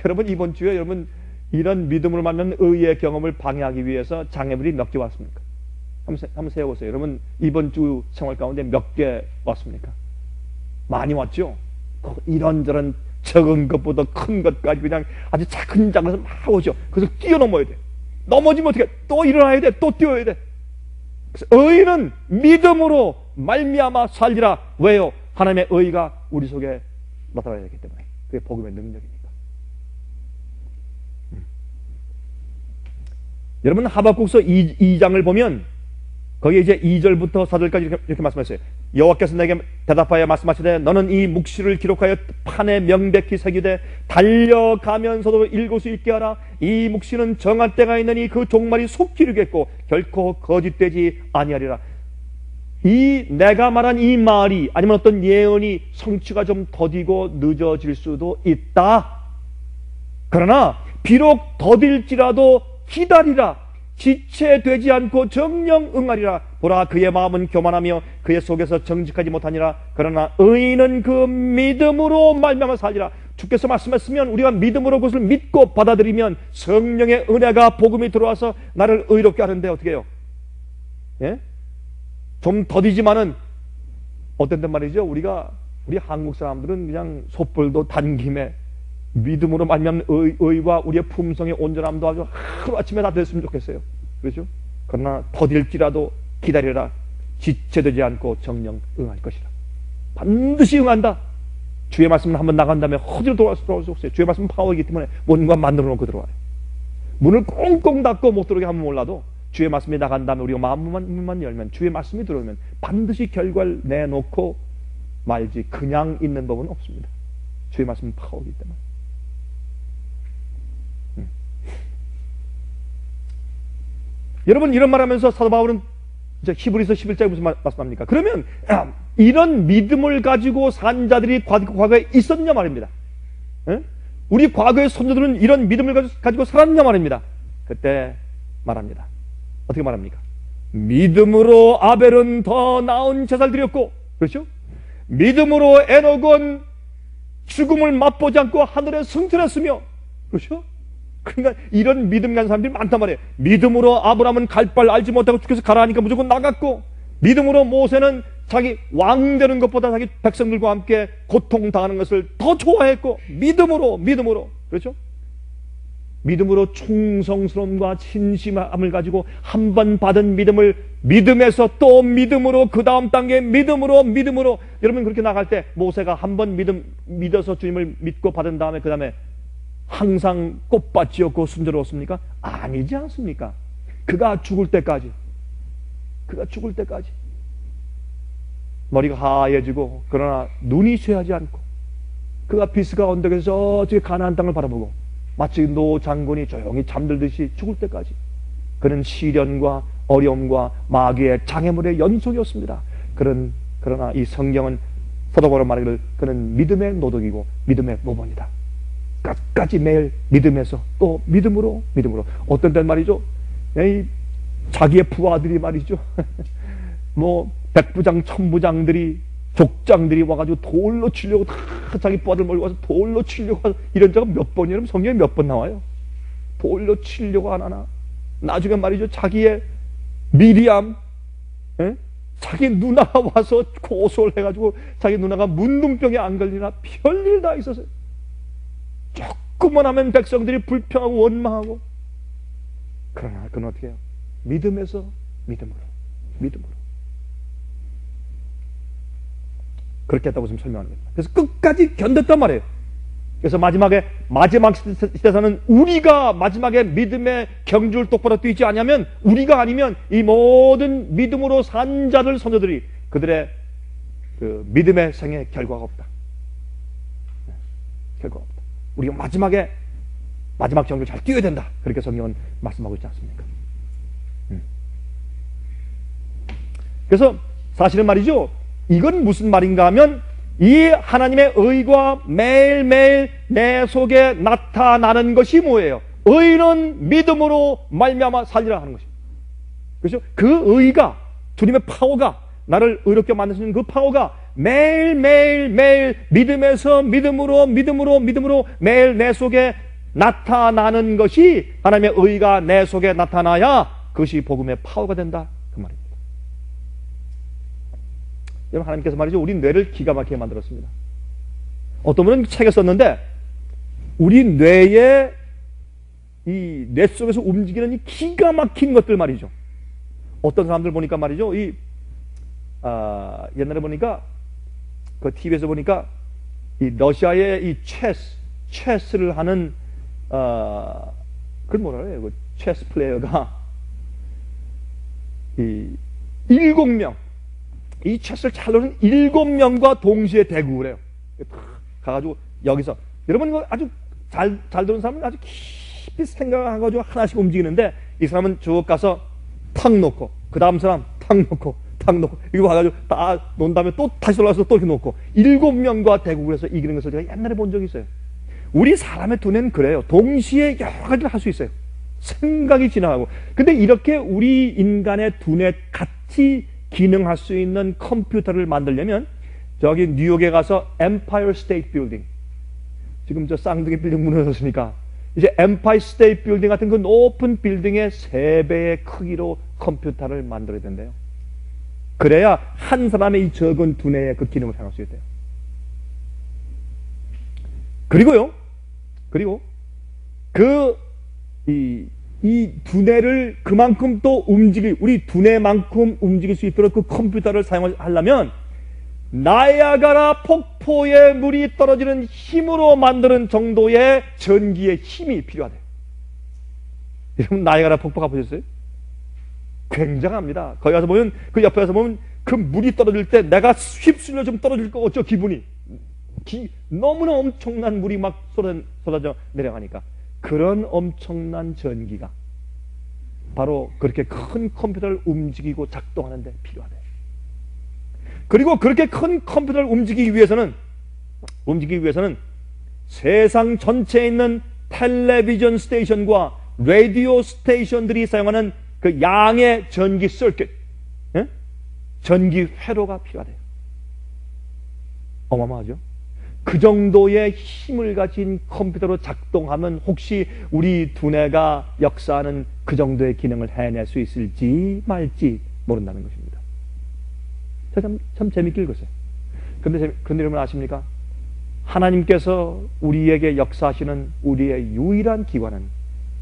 여러분, 이번 주에 여러분 이런 믿음으로 만난 의의 경험을 방해하기 위해서 장애물이 몇 개 왔습니까? 한번 세워보세요. 여러분, 이번 주 생활 가운데 몇 개 왔습니까? 많이 왔죠? 이런저런 적은 것보다 큰 것까지 그냥 아주 작은 것을 막 오죠. 그래서 뛰어넘어야 돼. 넘어지면 어떻게? 또 일어나야 돼. 또 뛰어야 돼. 그래서 의인은 믿음으로 말미암아 살리라. 왜요? 하나님의 의가 우리 속에 나타나야 되기 때문에. 그게 복음의 능력이니까. 여러분, 하박국서 2장을 보면 거기에 이제 2절부터 4절까지 이렇게 말씀하셨어요. 여호와께서 내게 대답하여 말씀하시되 너는 이 묵시를 기록하여 판에 명백히 새기되 달려가면서도 읽을 수 있게 하라. 이 묵시는 정할 때가 있느니 그 종말이 속히 이르겠고 결코 거짓되지 아니하리라. 이 내가 말한 이 말이 아니면 어떤 예언이 성취가 좀 더디고 늦어질 수도 있다. 그러나 비록 더딜지라도 기다리라. 지체되지 않고 정령 응하리라. 보라, 그의 마음은 교만하며 그의 속에서 정직하지 못하니라. 그러나 의인은 그 믿음으로 말미암아 살리라. 주께서 말씀했으면 우리가 믿음으로 그것을 믿고 받아들이면 성령의 은혜가 복음이 들어와서 나를 의롭게 하는데 어떻게 해요? 예? 좀 더디지만은 어떤 때 말이죠, 우리 한국 사람들은 그냥 솥불도 단 김에 믿음으로 말미암는 의와 우리의 품성의 온전함도 아주 하루아침에 다 됐으면 좋겠어요. 그렇죠? 그러나 더딜지라도 기다려라. 지체되지 않고 정령 응할 것이라. 반드시 응한다. 주의 말씀은 한번 나간 다음에 허지로 돌아올 수 없어요. 주의 말씀은 파워이기 때문에 뭔가 만들어 놓고 들어와요. 문을 꽁꽁 닫고 못 들어오게 하면 몰라도 주의 말씀이 나간 다음에 우리가 마음만 열면, 주의 말씀이 들어오면 반드시 결과를 내놓고 말지, 그냥 있는 법은 없습니다. 주의 말씀은 파워이기 때문에. 여러분, 이런 말하면서 사도 바울은 이제 히브리서 11장에 무슨 말씀합니까? 그러면 이런 믿음을 가지고 산 자들이 과거에 있었냐 말입니다. 우리 과거의 선조들은 이런 믿음을 가지고 살았냐 말입니다. 그때 말합니다. 어떻게 말합니까? 믿음으로 아벨은 더 나은 제사를 드렸고, 그렇죠? 믿음으로 에녹은 죽음을 맛보지 않고 하늘에 승천했으며, 그렇죠? 그러니까 이런 믿음 가진 사람들이 많단 말이에요. 믿음으로 아브라함은 갈 바를 알지 못하고 주께서 가라 하니까 무조건 나갔고, 믿음으로 모세는 자기 왕 되는 것보다 자기 백성들과 함께 고통당하는 것을 더 좋아했고, 믿음으로, 그렇죠? 믿음으로 충성스러움과 진심함을 가지고 한 번 받은 믿음을 믿음에서 또 믿음으로, 그 다음 단계 믿음으로. 여러분, 그렇게 나갈 때 모세가 한 번 믿어서 주님을 믿고 받은 다음에 그 다음에 항상 꽃밭이었고 순조로웠습니까? 아니지 않습니까? 그가 죽을 때까지 머리가 하얘지고, 그러나 눈이 쇠하지 않고, 그가 비스가 언덕에서 저기 가나안 땅을 바라보고 마치 노 장군이 조용히 잠들듯이 죽을 때까지 그는 시련과 어려움과 마귀의 장애물의 연속이었습니다. 그러나 이 성경은 사도 바울은 말하기를 그는 믿음의 노덕이고 믿음의 모범이다. 끝까지 매일 믿음에서 또 믿음으로. 어떤 때는 말이죠, 자기의 부하들이 말이죠, 백부장 천부장들이, 족장들이 와가지고 돌로 치려고 다 자기 부하들 몰고 와서 돌로 치려고 와서, 이런 적은 몇 번이에요? 성경에 몇 번 나와요? 돌로 치려고 안 하나? 나중에 말이죠, 자기의 미리암, 자기 누나가 와서 고소를 해가지고 자기 누나가 문둥병에 안 걸리나 별일 다 있었어요. 조금만 하면 백성들이 불평하고 원망하고. 그러나 그건 어떻게 해요? 믿음에서 믿음으로. 그렇게 했다고 지금 설명하는 겁니다. 그래서 끝까지 견뎠단 말이에요. 그래서 마지막 시대에서는 우리가 마지막에 믿음의 경주를 똑바로 뛰지 않으면, 우리가 아니면 이 모든 믿음으로 산 자들, 선조들이 그들의 그 믿음의 생에 결과가 없다. 결과가 없다. 우리가 마지막 정도 잘 뛰어야 된다. 그렇게 성경은 말씀하고 있지 않습니까? 그래서 사실은 말이죠. 이건 무슨 말인가 하면 이 하나님의 의가 매일매일 내 속에 나타나는 것이 뭐예요? 의는 믿음으로 말미암아 살리라 하는 것입니다. 그렇죠? 그 의가, 주님의 파워가, 나를 의롭게 만드시는 그 파워가 매일 믿음에서 믿음으로 매일 내 속에 나타나는 것이, 하나님의 의가 내 속에 나타나야 그것이 복음의 파워가 된다, 그 말입니다. 여러분, 하나님께서 말이죠, 우리 뇌를 기가 막히게 만들었습니다. 어떤 분은 책에 썼는데, 우리 뇌에 이 뇌 속에서 움직이는 이 기가 막힌 것들 말이죠. 어떤 사람들 보니까 말이죠, 옛날에 보니까 그 TV에서 보니까 이 러시아의 이 체스를 하는 그건 뭐라 그래요? 그 체스 플레이어가 이 7명, 이 체스를 잘 노는 7명과 동시에 대국을 해요. 가가지고 여기서, 여러분 이거 아주 잘 도는 사람은 아주 깊이 생각해가지고 하나씩 움직이는데, 이 사람은 쭉 가서 탁 놓고, 그 다음 사람 탁 놓고 이거 와가지고 다 논 다음에 또 다시 돌아와서 또 이렇게 놓고 7명과 대국을 해서 이기는 것을 제가 옛날에 본 적이 있어요. 우리 사람의 두뇌는 그래요. 동시에 여러 가지를 할 수 있어요. 생각이 지나가고. 근데 이렇게 우리 인간의 두뇌 같이 기능할 수 있는 컴퓨터를 만들려면 저기 뉴욕에 가서 엠파이어 스테이트 빌딩, 지금 저 쌍둥이 빌딩 무너졌으니까 이제 엠파이어 스테이트 빌딩 같은 그 높은 빌딩의 3배의 크기로 컴퓨터를 만들어야 된대요. 그래야 한 사람의 이 적은 두뇌의 그 기능을 행할 수 있대요. 그리고 이 두뇌를 그만큼 또 우리 두뇌만큼 움직일 수 있도록 그 컴퓨터를 사용하려면 나이아가라 폭포에 물이 떨어지는 힘으로 만드는 정도의 전기의 힘이 필요하대요. 여러분, 나이아가라 폭포 가보셨어요? 굉장합니다. 거기 가서 보면, 그 옆에 가서 보면 그 물이 떨어질 때 내가 휩쓸려 좀 떨어질 거 어쩌 기분이. 너무나 엄청난 물이 막 쏟아져 내려가니까. 그런 엄청난 전기가 바로 그렇게 큰 컴퓨터를 움직이고 작동하는 데 필요하대. 그리고 그렇게 큰 컴퓨터를 움직이기 위해서는 세상 전체에 있는 텔레비전 스테이션과 라디오 스테이션들이 사용하는 그 양의 전기 서킷, 전기 회로가 필요하대요. 어마어마하죠? 그 정도의 힘을 가진 컴퓨터로 작동하면 혹시 우리 두뇌가 역사하는 그 정도의 기능을 해낼 수 있을지 말지 모른다는 것입니다. 참 재밌게 읽었어요. 근데 여러분 아십니까? 하나님께서 우리에게 역사하시는 우리의 유일한 기관은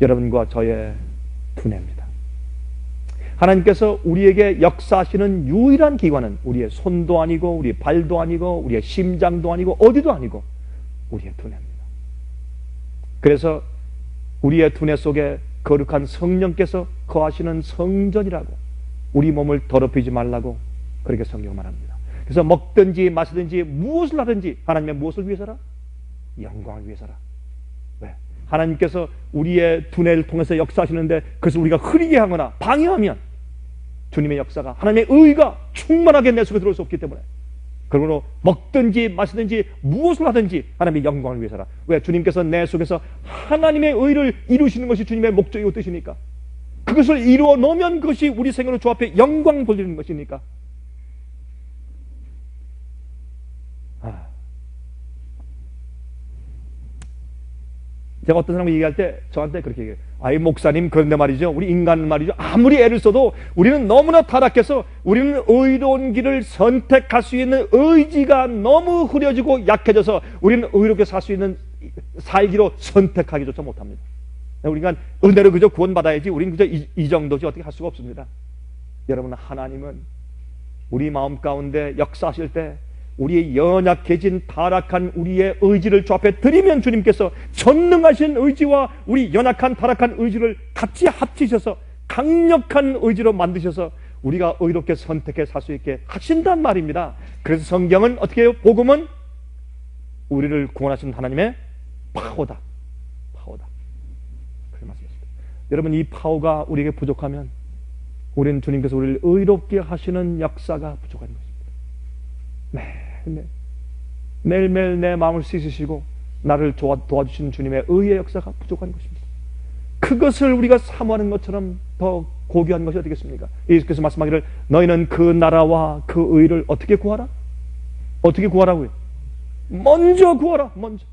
여러분과 저의 두뇌입니다. 하나님께서 우리에게 역사하시는 유일한 기관은 우리의 손도 아니고 우리의 발도 아니고 우리의 심장도 아니고 어디도 아니고 우리의 두뇌입니다. 그래서 우리의 두뇌 속에 거룩한 성령께서 거하시는 성전이라고, 우리 몸을 더럽히지 말라고 그렇게 성경은 말합니다. 그래서 먹든지 마시든지 무엇을 하든지 하나님의 무엇을 위해서라? 영광을 위해서라. 왜? 하나님께서 우리의 두뇌를 통해서 역사하시는데 그것을 우리가 흐리게 하거나 방해하면 주님의 역사가, 하나님의 의가 충만하게 내 속에 들어올 수 없기 때문에, 그러므로 먹든지 마시든지 무엇을 하든지 하나님의 영광을 위해서라. 왜? 주님께서 내 속에서 하나님의 의를 이루시는 것이 주님의 목적이고 뜻이니까. 그것을 이루어 놓으면 그것이 우리 생애로 주 앞에 영광 돌리는 것이니까. 제가 어떤 사람과 얘기할 때 저한테 그렇게 얘기해요. 아이 목사님, 그런데 말이죠, 우리 인간은 말이죠, 아무리 애를 써도 우리는 너무나 타락해서 우리는 의로운 길을 선택할 수 있는 의지가 너무 흐려지고 약해져서 우리는 의롭게 살 수 있는 살기로 선택하기조차 못합니다. 우리가 은혜로 그저 구원받아야지, 우리는 그저 이 정도지 어떻게 할 수가 없습니다. 여러분, 하나님은 우리 마음 가운데 역사하실 때 우리의 연약해진 타락한 우리의 의지를 주 앞에 드리면 주님께서 전능하신 의지와 우리 연약한 타락한 의지를 같이 합치셔서 강력한 의지로 만드셔서 우리가 의롭게 선택해 살 수 있게 하신단 말입니다. 그래서 성경은 어떻게 해요? 복음은 우리를 구원하신 하나님의 파워다. 파워다. 그렇게 말씀하십니다. 여러분, 이 파워가 우리에게 부족하면 우리는 주님께서 우리를 의롭게 하시는 역사가 부족한 것입니다. 매일매일 내 마음을 씻으시고 나를 도와주시는 주님의 의의 역사가 부족한 것입니다. 그것을 우리가 사모하는 것처럼 더 고귀한 것이 어디겠습니까? 예수께서 말씀하기를 너희는 그 나라와 그 의를 어떻게 구하라? 어떻게 구하라고요? 먼저 구하라. 먼저.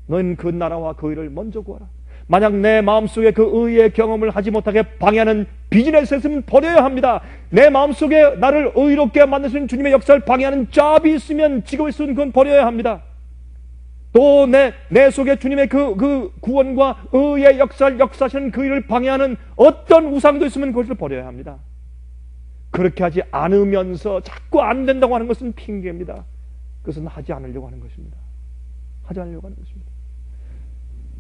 너희는 그 나라와 그 의를 먼저 구하라. 만약 내 마음속에 그 의의 경험을 하지 못하게 방해하는 비즈니스가 있으면 버려야 합니다. 내 마음속에 나를 의롭게 만드시는 주님의 역사를 방해하는 잡이 있으면, 직업이 있으면 그건 버려야 합니다. 또 내 속에 주님의 그 구원과 의의 역사하시는 그 일을 방해하는 어떤 우상도 있으면 그것을 버려야 합니다. 그렇게 하지 않으면서 자꾸 안 된다고 하는 것은 핑계입니다. 그것은 하지 않으려고 하는 것입니다. 하지 않으려고 하는 것입니다.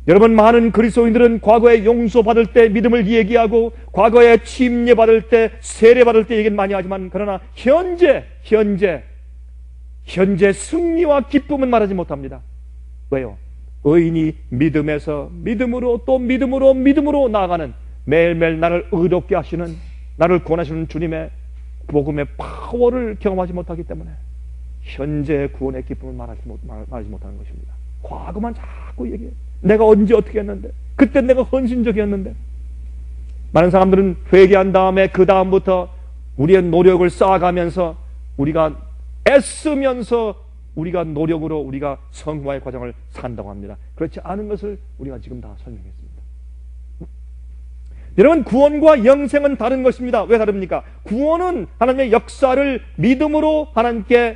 여러분, 많은 그리스도인들은 과거에 용서받을 때 믿음을 얘기하고 과거에 침례받을 때, 세례받을 때 얘기는 많이 하지만, 그러나 현재 승리와 기쁨은 말하지 못합니다. 왜요? 의인이 믿음에서 믿음으로 또 믿음으로 나아가는, 매일매일 나를 의롭게 하시는, 나를 구원하시는 주님의 복음의 파워를 경험하지 못하기 때문에 현재의 구원의 기쁨을 말하지 못하는 것입니다. 과거만 자꾸 얘기해요. 내가 언제 어떻게 했는데, 그때 내가 헌신적이었는데. 많은 사람들은 회개한 다음에 그 다음부터 우리의 노력을 쌓아가면서 우리가 애쓰면서 우리가 노력으로 우리가 성화의 과정을 산다고 합니다. 그렇지 않은 것을 우리가 지금 다 설명했습니다. 여러분, 구원과 영생은 다른 것입니다. 왜 다릅니까? 구원은 하나님의 역사를 믿음으로 하나님께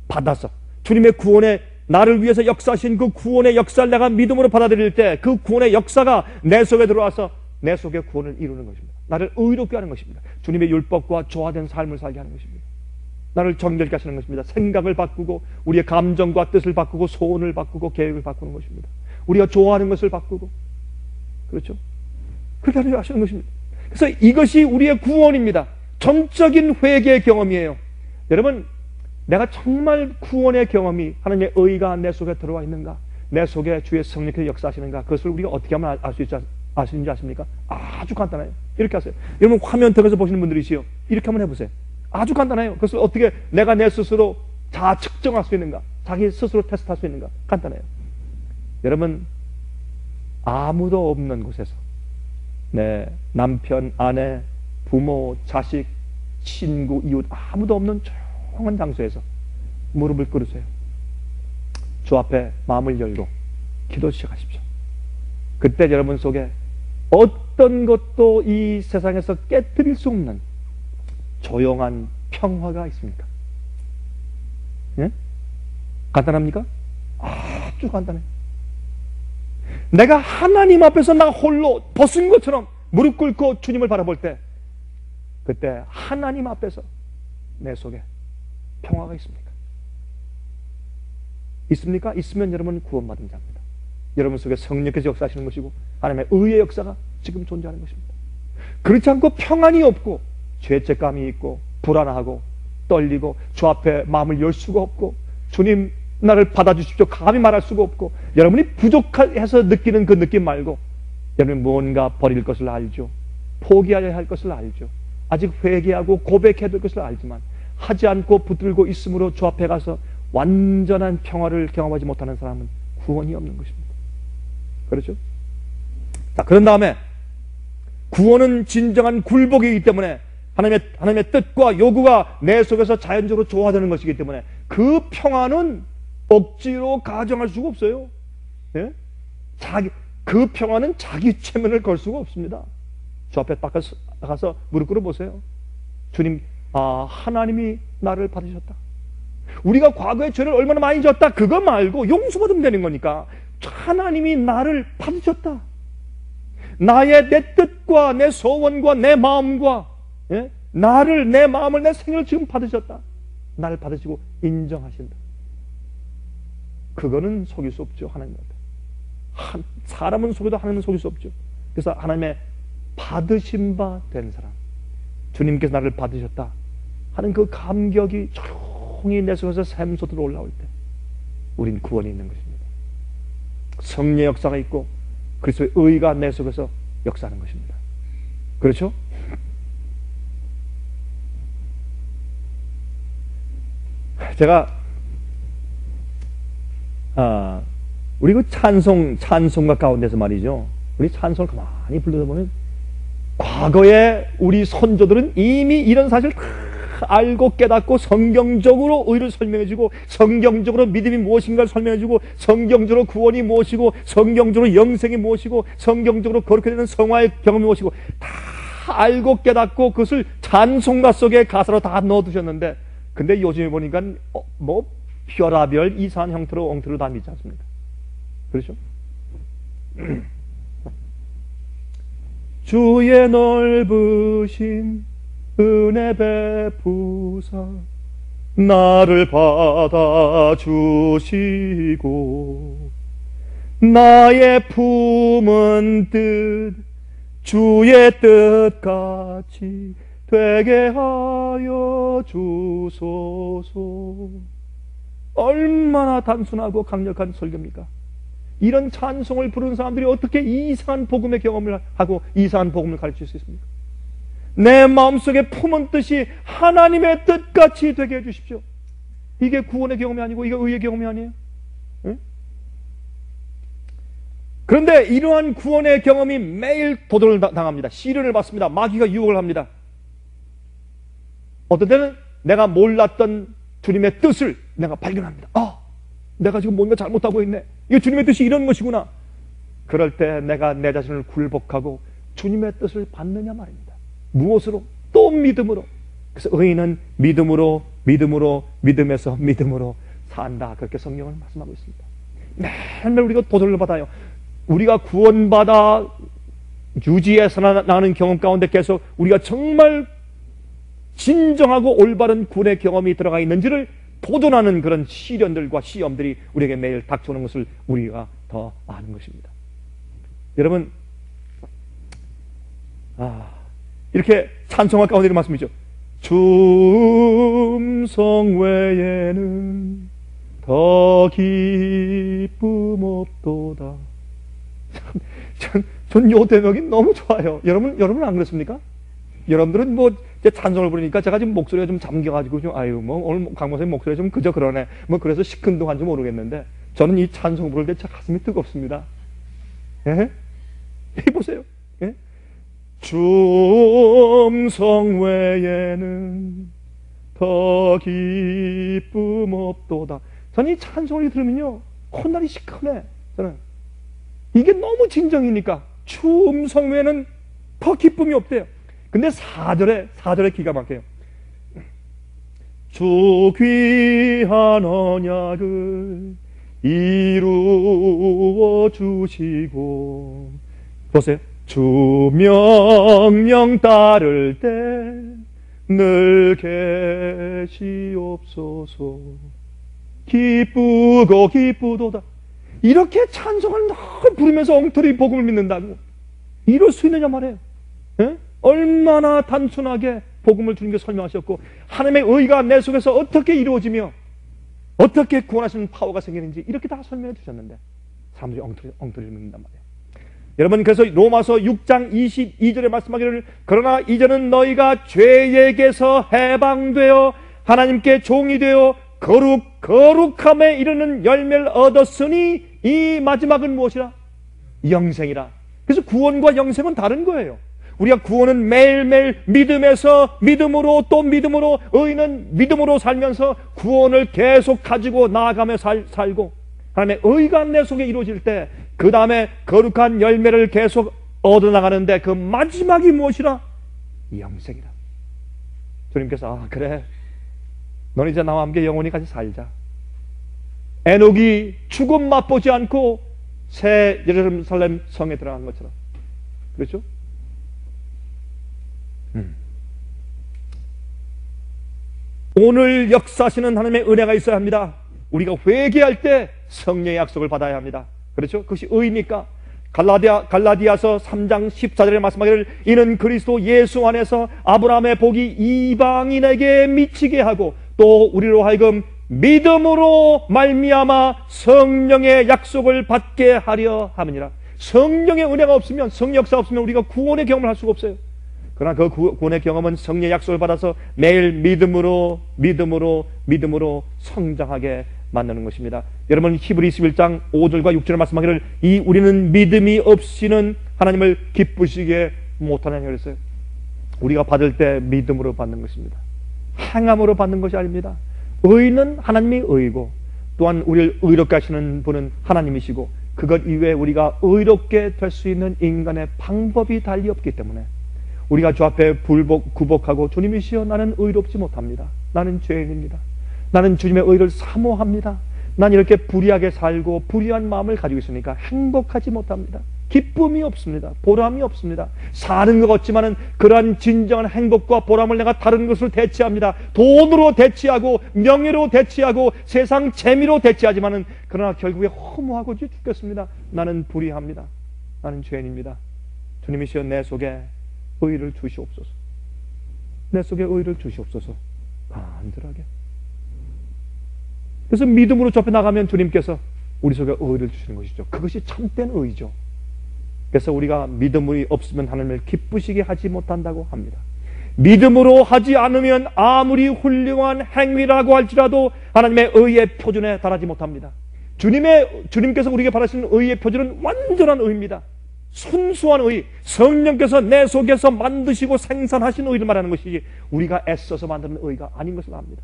받아서, 주님의 구원에 나를 위해서 역사하신 그 구원의 역사를 내가 믿음으로 받아들일 때 그 구원의 역사가 내 속에 들어와서 내 속에 구원을 이루는 것입니다. 나를 의롭게 하는 것입니다. 주님의 율법과 조화된 삶을 살게 하는 것입니다. 나를 정결케 하시는 것입니다. 생각을 바꾸고 우리의 감정과 뜻을 바꾸고 소원을 바꾸고 계획을 바꾸는 것입니다. 우리가 좋아하는 것을 바꾸고, 그렇죠? 그렇게 하시는 것입니다. 그래서 이것이 우리의 구원입니다. 전적인 회개의 경험이에요. 여러분, 내가 정말 구원의 경험이, 하나님의 의가 내 속에 들어와 있는가, 내 속에 주의 성령께서 역사하시는가, 그것을 우리가 어떻게 하면 알 수 있는지 아십니까? 아주 간단해요. 이렇게 하세요. 여러분, 화면 통해서 보시는 분들이시요, 이렇게 한번 해보세요. 아주 간단해요. 그것을 어떻게 내가 내 스스로 자 측정할 수 있는가, 자기 스스로 테스트할 수 있는가, 간단해요. 여러분, 아무도 없는 곳에서 내 남편, 아내, 부모, 자식, 친구, 이웃 아무도 없는 조용한 장소에서 무릎을 꿇으세요. 주 앞에 마음을 열고 기도 시작하십시오. 그때 여러분 속에 어떤 것도 이 세상에서 깨뜨릴 수 없는 조용한 평화가 있습니까? 예? 간단합니까? 아주 간단해요. 내가 하나님 앞에서 나 홀로 벗은 것처럼 무릎 꿇고 주님을 바라볼 때, 그때 하나님 앞에서 내 속에 평화가 있습니까? 있습니까? 있으면 여러분 구원받은 자입니다. 여러분 속에 성령께서 역사하시는 것이고 하나님의 의의 역사가 지금 존재하는 것입니다. 그렇지 않고 평안이 없고 죄책감이 있고 불안하고 떨리고 주 앞에 마음을 열 수가 없고 주님 나를 받아주십시오 감히 말할 수가 없고, 여러분이 부족해서 느끼는 그 느낌 말고 여러분이 무언가 버릴 것을 알죠. 포기해야 할 것을 알죠. 아직 회개하고 고백해야 될 것을 알지만 하지 않고 붙들고 있으므로 주 앞에 가서 완전한 평화를 경험하지 못하는 사람은 구원이 없는 것입니다. 그렇죠? 자, 그런 다음에 구원은 진정한 굴복이기 때문에 하나님의 뜻과 요구가 내 속에서 자연적으로 조화되는 것이기 때문에 그 평화는 억지로 가정할 수가 없어요. 예? 그 평화는 자기 체면을 걸 수가 없습니다. 주 앞에 딱 가서 무릎 꿇어 보세요. 주님, 하나님이 나를 받으셨다. 우리가 과거에 죄를 얼마나 많이 졌다, 그거 말고 용서받으면 되는 거니까 하나님이 나를 받으셨다. 나의 내 뜻과 내 소원과 내 마음과 내 마음을, 내 생을 지금 받으셨다. 나를 받으시고 인정하신다. 그거는 속일 수 없죠. 하나님한테. 사람은 속여도 하나님은 속일 수 없죠. 그래서 하나님의 받으신 바 된 사람, 주님께서 나를 받으셨다 하는 그 감격이 조용히 내 속에서 샘솟들어 올라올 때 우린 구원이 있는 것입니다. 성령의 역사가 있고 그리스도의 의가 내 속에서 역사하는 것입니다. 그렇죠? 제가 우리 그 찬송가 가운데서 말이죠, 우리 찬송을 가만히 불러다 보면 과거에 우리 선조들은 이미 이런 사실을 다 알고 깨닫고 성경적으로 의를 설명해주고 성경적으로 믿음이 무엇인가를 설명해주고 성경적으로 구원이 무엇이고 성경적으로 영생이 무엇이고 성경적으로 거룩하게 되는 성화의 경험이 무엇이고 다 알고 깨닫고 그것을 찬송가 속에 가사로 다 넣어두셨는데, 근데 요즘에 보니까 뭐 별하별 이상한 형태로 엉터리로 다 믿지 않습니까? 그렇죠? 주의 넓으신 은혜 베푸사 나를 받아주시고 나의 품은 뜻 주의 뜻같이 되게 하여 주소서. 얼마나 단순하고 강력한 설교입니까? 이런 찬송을 부르는 사람들이 어떻게 이상한 복음의 경험을 하고 이상한 복음을 가르칠 수 있습니까? 내 마음속에 품은 뜻이 하나님의 뜻같이 되게 해주십시오. 이게 구원의 경험이 아니고 이게 의의 경험이 아니에요? 응? 그런데 이러한 구원의 경험이 매일 도전을 당합니다. 시련을 받습니다. 마귀가 유혹을 합니다. 어떤 때는 내가 몰랐던 주님의 뜻을 내가 발견합니다. 내가 지금 뭔가 잘못하고 있네. 이게 주님의 뜻이 이런 것이구나. 그럴 때 내가 내 자신을 굴복하고 주님의 뜻을 받느냐 말입니다. 무엇으로? 또 믿음으로. 그래서 의인은 믿음으로 믿음에서 믿음으로 산다. 그렇게 성경은 말씀하고 있습니다. 맨날 우리가 도전을 받아요. 우리가 구원받아 유지해서 나가는 경험 가운데 계속 우리가 정말 진정하고 올바른 구원의 경험이 들어가 있는지를 도전하는 그런 시련들과 시험들이 우리에게 매일 닥쳐오는 것을 우리가 더 아는 것입니다. 여러분, 이렇게 찬송할 가운데 이런 말씀이죠. 춤성 외에는 더 기쁨 없도다. 전 요 대목이 너무 좋아요. 여러분 안 그렇습니까? 여러분들은 뭐 제 찬송을 부르니까 제가 지금 목소리가 좀 잠겨가지고 좀 오늘 강 목사님 목소리가 좀 그저 그러네. 뭐 그래서 시큰둥한지 모르겠는데 저는 이 찬송 부를 때 제 가슴이 뜨겁습니다. 예? 보세요. 예? 춤성 외에는 더 기쁨 없도다. 저는 이 찬송을 들으면요 콧날이 시큰해. 저는 이게 너무 진정이니까 춤성 외에는 더 기쁨이 없대요. 근데 4절에 기가 막혀요. 주 귀한 언약을 이루어 주시고, 보세요. 주 명령 따를 때 늘 계시옵소서. 기쁘고 기쁘도다. 이렇게 찬송을 늘 부르면서 엉터리 복음을 믿는다고 이럴 수 있느냐 말이에요. 예? 얼마나 단순하게 복음을 주님께서 설명하셨고 하나님의 의가 내 속에서 어떻게 이루어지며 어떻게 구원하시는 파워가 생기는지 이렇게 다 설명해 주셨는데 사람들이 엉터리를 믿는단 말이에요. 여러분, 그래서 로마서 6장 22절에 말씀하기를 그러나 이제는 너희가 죄에게서 해방되어 하나님께 종이 되어 거룩함에 이르는 열매를 얻었으니 이 마지막은 무엇이라? 영생이라. 그래서 구원과 영생은 다른 거예요. 우리가 구원은 매일매일 믿음에서 믿음으로 또 믿음으로, 의인은 믿음으로 살면서 구원을 계속 가지고 나아가며 살고 하나님의 의가 내 속에 이루어질 때 그 다음에 거룩한 열매를 계속 얻어나가는데 그 마지막이 무엇이라? 영생이라. 주님께서 그래 넌 이제 나와 함께 영원히 같이 살자. 에녹이 죽음 맛보지 않고 새 예루살렘 성에 들어간 것처럼. 그렇죠? 오늘 역사하시는 하나님의 은혜가 있어야 합니다. 우리가 회개할 때 성령의 약속을 받아야 합니다. 그렇죠? 그것이 의입니까? 갈라디아서 3장 14절에 말씀하기를 이는 그리스도 예수 안에서 아브라함의 복이 이방인에게 미치게 하고 또 우리로 하여금 믿음으로 말미암아 성령의 약속을 받게 하려 함이니라. 성령의 은혜가 없으면, 성령 역사 없으면 우리가 구원의 경험을 할 수가 없어요. 그러나 그 구원의 경험은 성령의 약속을 받아서 매일 믿음으로 성장하게 만드는 것입니다. 여러분, 히브리서 11장 5절과 6절에 말씀하기를 우리는 믿음이 없이는 하나님을 기쁘시게 못하느냐 그랬어요. 우리가 받을 때 믿음으로 받는 것입니다. 행함으로 받는 것이 아닙니다. 의는 하나님이 의고 또한 우리를 의롭게 하시는 분은 하나님이시고 그것 이외에 우리가 의롭게 될 수 있는 인간의 방법이 달리 없기 때문에 우리가 주 앞에 굴복하고 주님이시여 나는 의롭지 못합니다. 나는 죄인입니다. 나는 주님의 의를 사모합니다. 난 이렇게 불의하게 살고 불의한 마음을 가지고 있으니까 행복하지 못합니다. 기쁨이 없습니다. 보람이 없습니다. 사는 것 같지만은 그러한 진정한 행복과 보람을 내가 다른 것으로 대체합니다. 돈으로 대체하고 명예로 대체하고 세상 재미로 대체하지만은 그러나 결국에 허무하고 죽겠습니다. 나는 불의합니다. 나는 죄인입니다. 주님이시여 내 속에 의를 주시옵소서. 내 속에 의를 주시옵소서. 간절하게. 그래서 믿음으로 접해 나가면 주님께서 우리 속에 의를 주시는 것이죠. 그것이 참된 의죠. 그래서 우리가 믿음이 없으면 하나님을 기쁘시게 하지 못한다고 합니다. 믿음으로 하지 않으면 아무리 훌륭한 행위라고 할지라도 하나님의 의의 표준에 달하지 못합니다. 주님께서 우리에게 바라시는 의의 표준은 완전한 의입니다. 순수한 의, 성령께서 내 속에서 만드시고 생산하신 의를 말하는 것이지 우리가 애써서 만드는 의가 아닌 것을 압니다.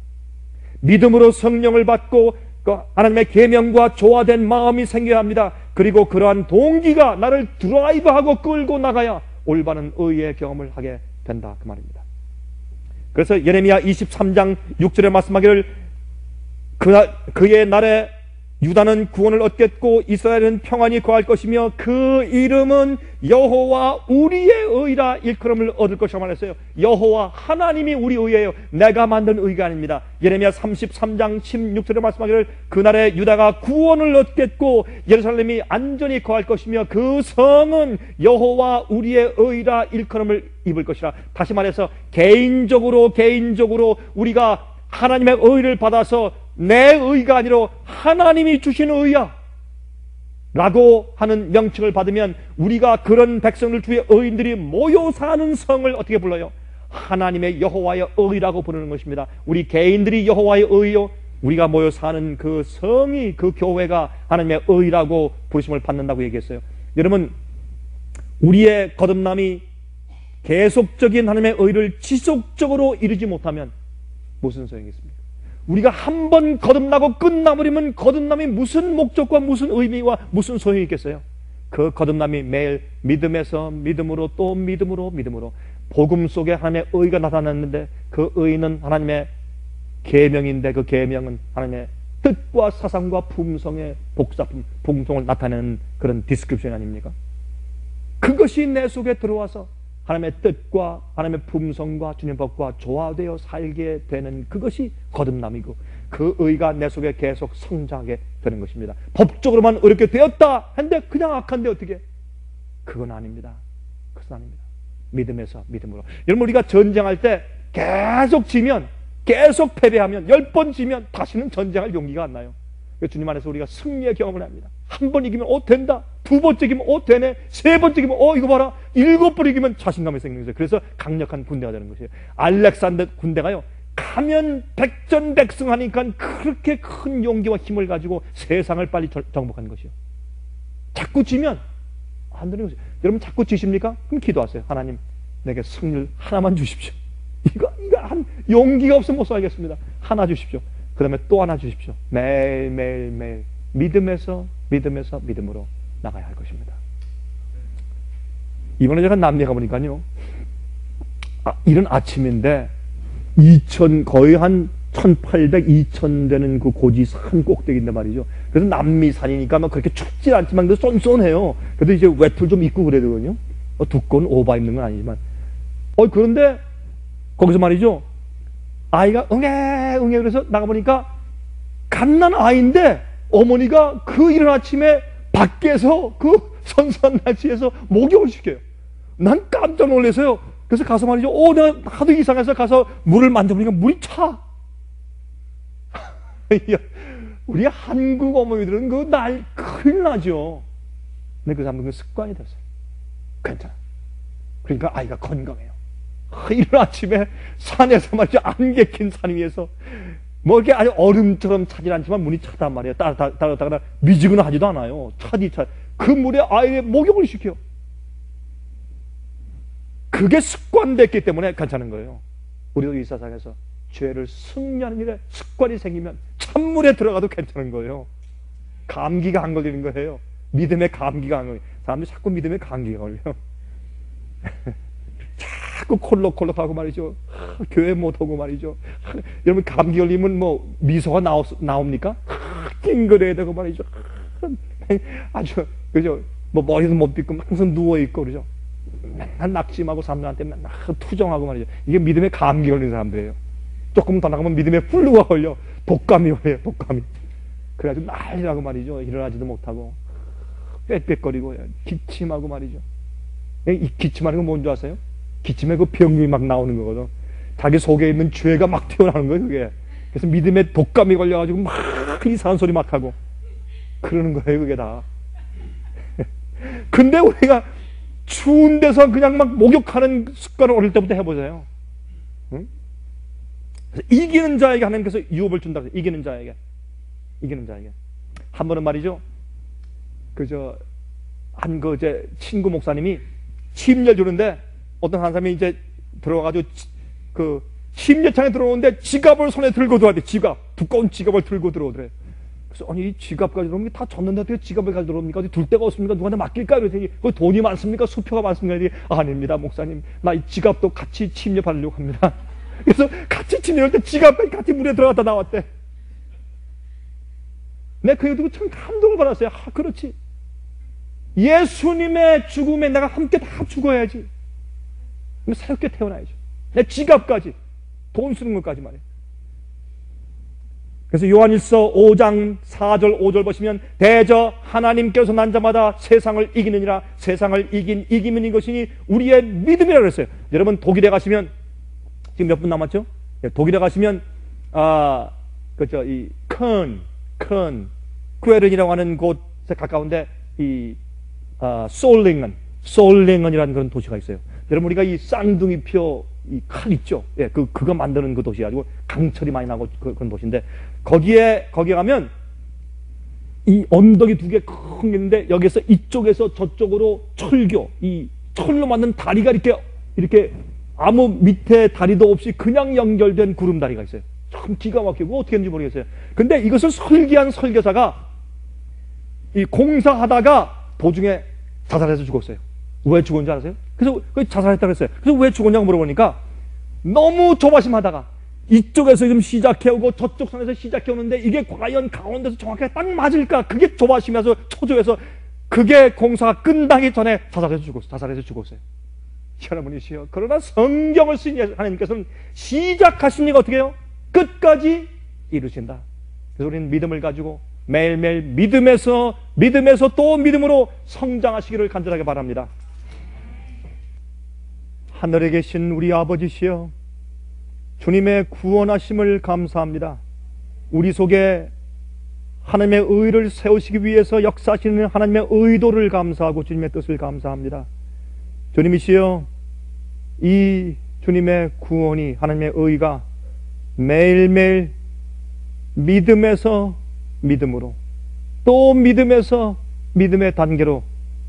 믿음으로 성령을 받고 하나님의 계명과 조화된 마음이 생겨야 합니다. 그리고 그러한 동기가 나를 드라이브하고 끌고 나가야 올바른 의의 경험을 하게 된다 그 말입니다. 그래서 예레미야 23장 6절에 말씀하기를 그의 날에 유다는 구원을 얻겠고 이스라엘은 평안히 거할 것이며 그 이름은 여호와 우리의 의라 일컬음을 얻을 것이라고 말했어요. 여호와 하나님이 우리 의예요. 내가 만든 의가 아닙니다. 예레미야 33장 16절에 말씀하기를 그날에 유다가 구원을 얻겠고 예루살렘이 안전히 거할 것이며 그 성은 여호와 우리의 의라 일컬음을 입을 것이라. 다시 말해서 개인적으로 우리가 하나님의 의를 받아서 내 의가 아니라 하나님이 주신 의야 라고 하는 명칭을 받으면 우리가 그런 백성들 주의 의인들이 모여 사는 성을 어떻게 불러요? 하나님의 여호와의 의라고 부르는 것입니다. 우리 개인들이 여호와의 의요, 우리가 모여 사는 그 성이, 그 교회가 하나님의 의라고 부르심을 받는다고 얘기했어요. 여러분, 우리의 거듭남이 계속적인 하나님의 의를 지속적으로 이루지 못하면 무슨 소용이 있습니까? 우리가 한 번 거듭나고 끝나버리면 거듭남이 무슨 목적과 무슨 의미와 무슨 소용이 있겠어요? 그 거듭남이 매일 믿음에서 믿음으로 또 믿음으로 복음 속에 하나님의 의가 나타났는데 그 의는 하나님의 계명인데 그 계명은 하나님의 뜻과 사상과 품성의 복사품, 풍성을 나타내는 그런 디스크립션 아닙니까? 그것이 내 속에 들어와서 하나님의 뜻과 하나님의 품성과 주님의 법과 조화되어 살게 되는 그것이 거듭남이고 그 의가 내 속에 계속 성장하게 되는 것입니다. 법적으로만 의롭게 되었다 했는데 그냥 악한데 어떻게? 그건 아닙니다. 그것은 아닙니다. 믿음에서 믿음으로. 여러분, 우리가 전쟁할 때 계속 지면, 계속 패배하면, 10번 지면 다시는 전쟁할 용기가 안 나요. 주님 안에서 우리가 승리의 경험을 합니다. 한 번 이기면 된다. 두 번째 이기면 되네. 세 번째 이기면 이거 봐라. 7번 이기면 자신감이 생기는 거예요. 그래서 강력한 군대가 되는 것이에요. 알렉산더 군대가요, 가면 백전백승하니까 그렇게 큰 용기와 힘을 가지고 세상을 빨리 정복하는 것이에요. 자꾸 지면 안 되는 것이에요. 여러분, 자꾸 지십니까? 그럼 기도하세요. 하나님, 내게 승리를 하나만 주십시오. 이거 한 용기가 없으면 못 살겠습니다. 하나 주십시오. 그 다음에 또 하나 주십시오. 매일 믿음에서 믿음으로 나가야 할 것입니다. 이번에 제가 남미에 가보니까요, 이른 아침인데 거의 한 1800, 2000 되는 그 고지 산 꼭대기인데 말이죠. 그래서 남미산이니까 막 그렇게 춥지 않지만 그래도 쏜쏜해요. 그래도 이제 외투를 좀 입고 그래야 되거든요. 두꺼운 오바 입는 건 아니지만. 그런데 거기서 말이죠, 아이가 응애 그래서 나가보니까 갓난 아이인데 어머니가 그 이른 아침에 밖에서 그 선선한 날씨에서 목욕을 시켜요. 난 깜짝 놀라서요. 그래서 가서 말이죠. 내가 하도 이상해서 가서 물을 만져보니까 물이 차. 우리 한국 어머니들은 그 날 큰일 나죠. 근데 그 사람은 그 습관이 됐어요. 괜찮아. 그러니까 아이가 건강해요. 이른 아침에 산에서 말이죠. 안개 낀 산 위에서 뭐 이렇게 아주 얼음처럼 차진 않지만 물이 차단 말이에요. 따라다가 미지근하지도 않아요. 차디. 그 물에 아이의 목욕을 시켜요. 그게 습관됐기 때문에 괜찮은 거예요. 우리도 이 세상에서 죄를 승리하는 일에 습관이 생기면 찬물에 들어가도 괜찮은 거예요. 감기가 안 걸리는 거예요. 믿음의 감기가 안 걸려요. 사람들이 자꾸 믿음의 감기가 걸려요. 자꾸 콜록콜록하고 말이죠. 교회 못하고 말이죠. 여러분 감기 걸리면 뭐 미소가 나옵니까? 찡그려야 되고 말이죠. 아주 그죠. 뭐 머리도 못 빗고 항상 누워있고 그러죠. 맨날 낙심하고 사람들한테 맨날 투정하고 말이죠. 이게 믿음의 감기 걸린 사람들이에요. 조금 더 나가면 믿음의 플루가 걸려. 독감이 걸려요. 독감이. 그래가지고 난리나고 말이죠. 일어나지도 못하고 빽빽거리고 기침하고 말이죠. 이 기침하는 건 뭔지 아세요? 기침에 그 병이 막 나오는 거거든. 자기 속에 있는 죄가 막 튀어나오는 거예요. 그게. 그래서 믿음의 독감이 걸려가지고 막 이상한 소리 막 하고 그러는 거예요. 그게 다. 근데 우리가 추운 데서 그냥 막 목욕하는 습관을 어릴 때부터 해보세요. 응? 그래서 이기는 자에게 하나님께서 유업을 준다고 해서 이기는 자에게. 한 번은 말이죠. 이제 친구 목사님이 침례 주는데 어떤 한 사람이 이제 들어와가지고 그 침례창에 들어오는데 지갑을 손에 들고 들어왔대. 두꺼운 지갑을 들고 들어오더래. 그래서 아니 이 지갑까지 들어오면 다 줬는데 어떻게 지갑을 가지고 들어옵니까? 어디 둘 데가 없습니까? 누구한테 맡길까? 그랬더니 그 돈이 많습니까? 수표가 많습니까? 그랬더니 아닙니다 목사님, 나 이 지갑도 같이 침례 받으려고 합니다. 그래서 같이 침례할 때 지갑까지 같이 물에 들어갔다 나왔대. 내가 그거 듣고 참 감동을 받았어요. 그렇지. 예수님의 죽음에 내가 함께 다 죽어야지. 새롭게 태어나야죠. 내 지갑까지, 돈 쓰는 것까지 말이에요. 그래서 요한일서 5장 4절 5절 보시면 대저 하나님께서 난 자마다 세상을 이기느니라. 세상을 이기면 이것이니 우리의 믿음이라고 그랬어요. 여러분 독일에 가시면 지금 몇 분 남았죠? 독일에 가시면 이 퀘른이라고 하는 곳에 가까운데 이 솔링은이라는 그런 도시가 있어요. 여러분 우리가 이 쌍둥이표 이 칼 있죠? 예, 그거 만드는 그 도시 가지고 강철이 많이 나고 그런 도시인데 거기에 가면 이 언덕이 두 개 큰 게 있는데 여기서 이쪽에서 저쪽으로 이 철로 만든 다리가 이렇게 아무 밑에 다리도 없이 그냥 연결된 구름다리가 있어요. 참 기가 막히고 어떻게 했는지 모르겠어요. 근데 이것을 설계한 설계사가 이 공사하다가 도중에 자살해서 죽었어요. 왜 죽었는지 아세요? 그래서 자살했다고 했어요. 그래서 왜 죽었냐고 물어보니까 너무 조바심하다가 이쪽에서 좀 시작해오고 저쪽 선에서 시작해오는데 이게 과연 가운데서 정확하게 딱 맞을까? 그게 조바심에서 초조해서 그게 공사가 끝나기 전에 자살해서 죽었어요. 여러분이시여, 그러나 성경을 쓰신 하나님께서는 시작하신 일을 어떻게 해요? 끝까지 이루신다. 그래서 우리는 믿음을 가지고 매일매일 믿음에서 또 믿음으로 성장하시기를 간절하게 바랍니다. 하늘에 계신 우리 아버지시여, 주님의 구원하심을 감사합니다. 우리 속에 하나님의 의를 세우시기 위해서 역사하시는 하나님의 의도를 감사하고 주님의 뜻을 감사합니다. 주님이시여, 이 주님의 구원이, 하나님의 의가 매일매일 믿음에서 믿음으로, 또 믿음에서 믿음의 단계로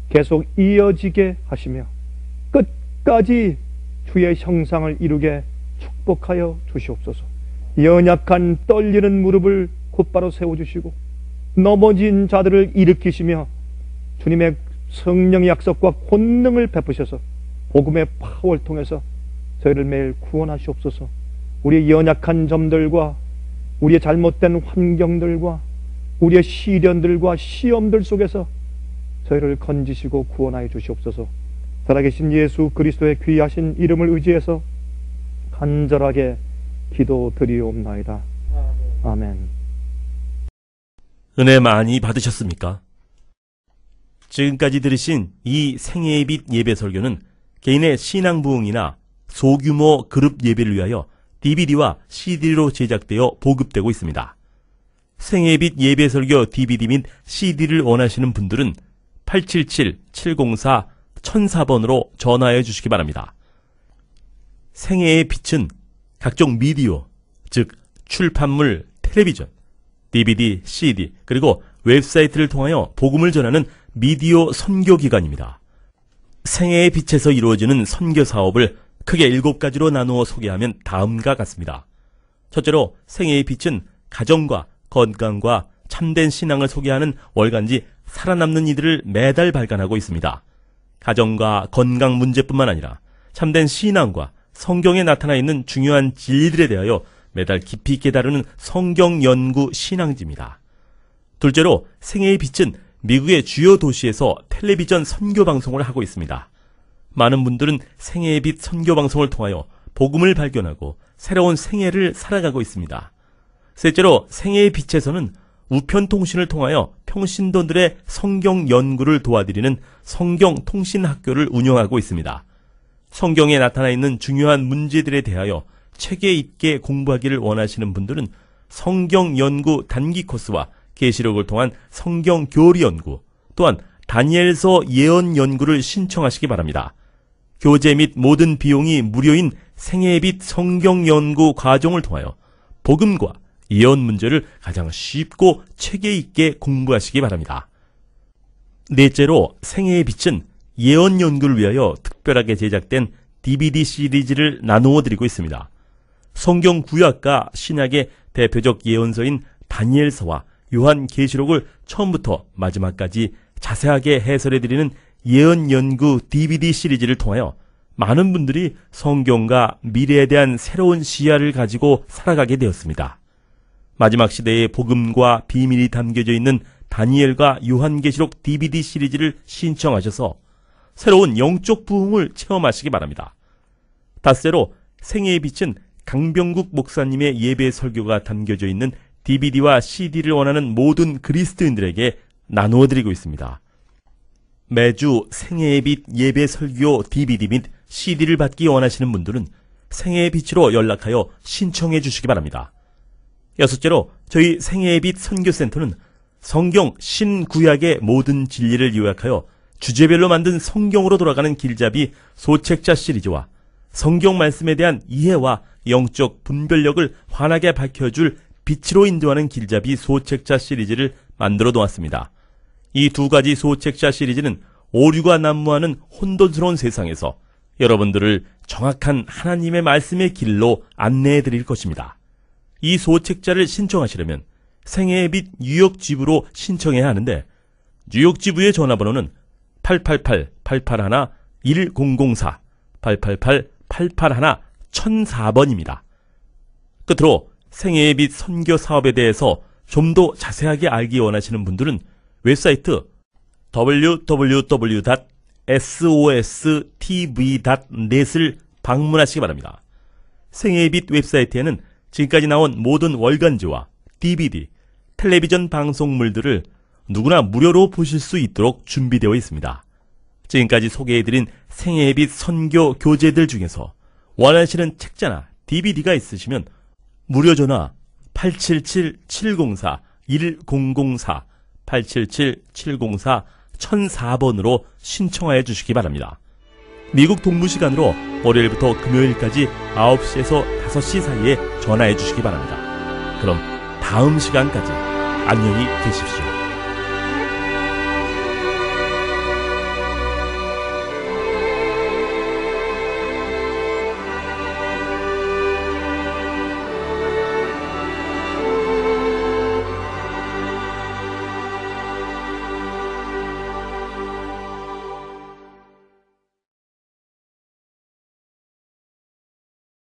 계속 이어지게 하시며 끝까지 주의 형상을 이루게 축복하여 주시옵소서. 연약한 떨리는 무릎을 곧바로 세워주시고 넘어진 자들을 일으키시며 주님의 성령의 약속과 권능을 베푸셔서 복음의 파워를 통해서 저희를 매일 구원하시옵소서. 우리의 연약한 점들과 우리의 잘못된 환경들과 우리의 시련들과 시험들 속에서 저희를 건지시고 구원하여 주시옵소서. 살아계신 예수 그리스도의 귀하신 이름을 의지해서 간절하게 기도드리옵나이다. 아멘.
은혜 많이 받으셨습니까? 지금까지 들으신 이 생애의 빛 예배 설교는 개인의 신앙 부흥이나 소규모 그룹 예배를 위하여 DVD와 CD로 제작되어 보급되고 있습니다. 생애의 빛 예배 설교 DVD 및 CD를 원하시는 분들은 877-704-1004번으로 전화해 주시기 바랍니다. 생애의 빛은 각종 미디어, 즉 출판물, 텔레비전, DVD, CD, 그리고 웹사이트를 통하여 복음을 전하는 미디어 선교기관입니다. 생애의 빛에서 이루어지는 선교 사업을 크게 7가지로 나누어 소개하면 다음과 같습니다. 첫째로 생애의 빛은 가정과 건강과 참된 신앙을 소개하는 월간지 살아남는 이들을 매달 발간하고 있습니다. 가정과 건강 문제뿐만 아니라 참된 신앙과 성경에 나타나 있는 중요한 진리들에 대하여 매달 깊이 있게 다루는 성경 연구 신앙지입니다. 둘째로 생애의 빛은 미국의 주요 도시에서 텔레비전 선교 방송을 하고 있습니다. 많은 분들은 생애의 빛 선교 방송을 통하여 복음을 발견하고 새로운 생애를 살아가고 있습니다. 셋째로 생애의 빛에서는 우편 통신을 통하여 평신도들의 성경 연구를 도와드리는 성경 통신 학교를 운영하고 있습니다. 성경에 나타나 있는 중요한 문제들에 대하여 체계 있게 공부하기를 원하시는 분들은 성경 연구 단기 코스와 계시록을 통한 성경 교리 연구, 또한 다니엘서 예언 연구를 신청하시기 바랍니다. 교재 및 모든 비용이 무료인 생애의 빛 성경 연구 과정을 통하여 복음과 예언 문제를 가장 쉽고 체계 있게 공부하시기 바랍니다. 넷째로 생애의 빛은 예언 연구를 위하여 특별하게 제작된 DVD 시리즈를 나누어 드리고 있습니다. 성경 구약과 신약의 대표적 예언서인 다니엘서와 요한계시록을 처음부터 마지막까지 자세하게 해설해 드리는 예언 연구 DVD 시리즈를 통하여 많은 분들이 성경과 미래에 대한 새로운 시야를 가지고 살아가게 되었습니다. 마지막 시대의 복음과 비밀이 담겨져 있는 다니엘과 요한계시록 DVD 시리즈를 신청하셔서 새로운 영적 부흥을 체험하시기 바랍니다. 다섯째로 생애의 빛은 강병국 목사님의 예배 설교가 담겨져 있는 DVD와 CD를 원하는 모든 그리스도인들에게 나누어 드리고 있습니다. 매주 생애의 빛 예배 설교 DVD 및 CD를 받기 원하시는 분들은 생애의 빛으로 연락하여 신청해 주시기 바랍니다. 여섯째로 저희 생애의 빛 선교센터는 성경 신구약의 모든 진리를 요약하여 주제별로 만든 성경으로 돌아가는 길잡이 소책자 시리즈와 성경 말씀에 대한 이해와 영적 분별력을 환하게 밝혀줄 빛으로 인도하는 길잡이 소책자 시리즈를 만들어 놓았습니다. 이 두 가지 소책자 시리즈는 오류가 난무하는 혼돈스러운 세상에서 여러분들을 정확한 하나님의 말씀의 길로 안내해 드릴 것입니다. 이 소책자를 신청하시려면 생애의 빛 뉴욕 지부로 신청해야 하는데 뉴욕 지부의 전화번호는 888-881-1004 888-881-1004번입니다. 끝으로 생애의 빛 선교 사업에 대해서 좀 더 자세하게 알기 원하시는 분들은 웹사이트 www.sostv.net을 방문하시기 바랍니다. 생애의 빛 웹사이트에는 지금까지 나온 모든 월간지와 DVD, 텔레비전 방송물들을 누구나 무료로 보실 수 있도록 준비되어 있습니다. 지금까지 소개해드린 생애의 빛 선교 교재들 중에서 원하시는 책자나 DVD가 있으시면 무료 전화 877-704-1004 877-704-1004번으로 신청하여 주시기 바랍니다. 미국 동부시간으로 월요일부터 금요일까지 9시에서 5시 사이에 전화해 주시기 바랍니다. 그럼 다음 시간까지 안녕히 계십시오.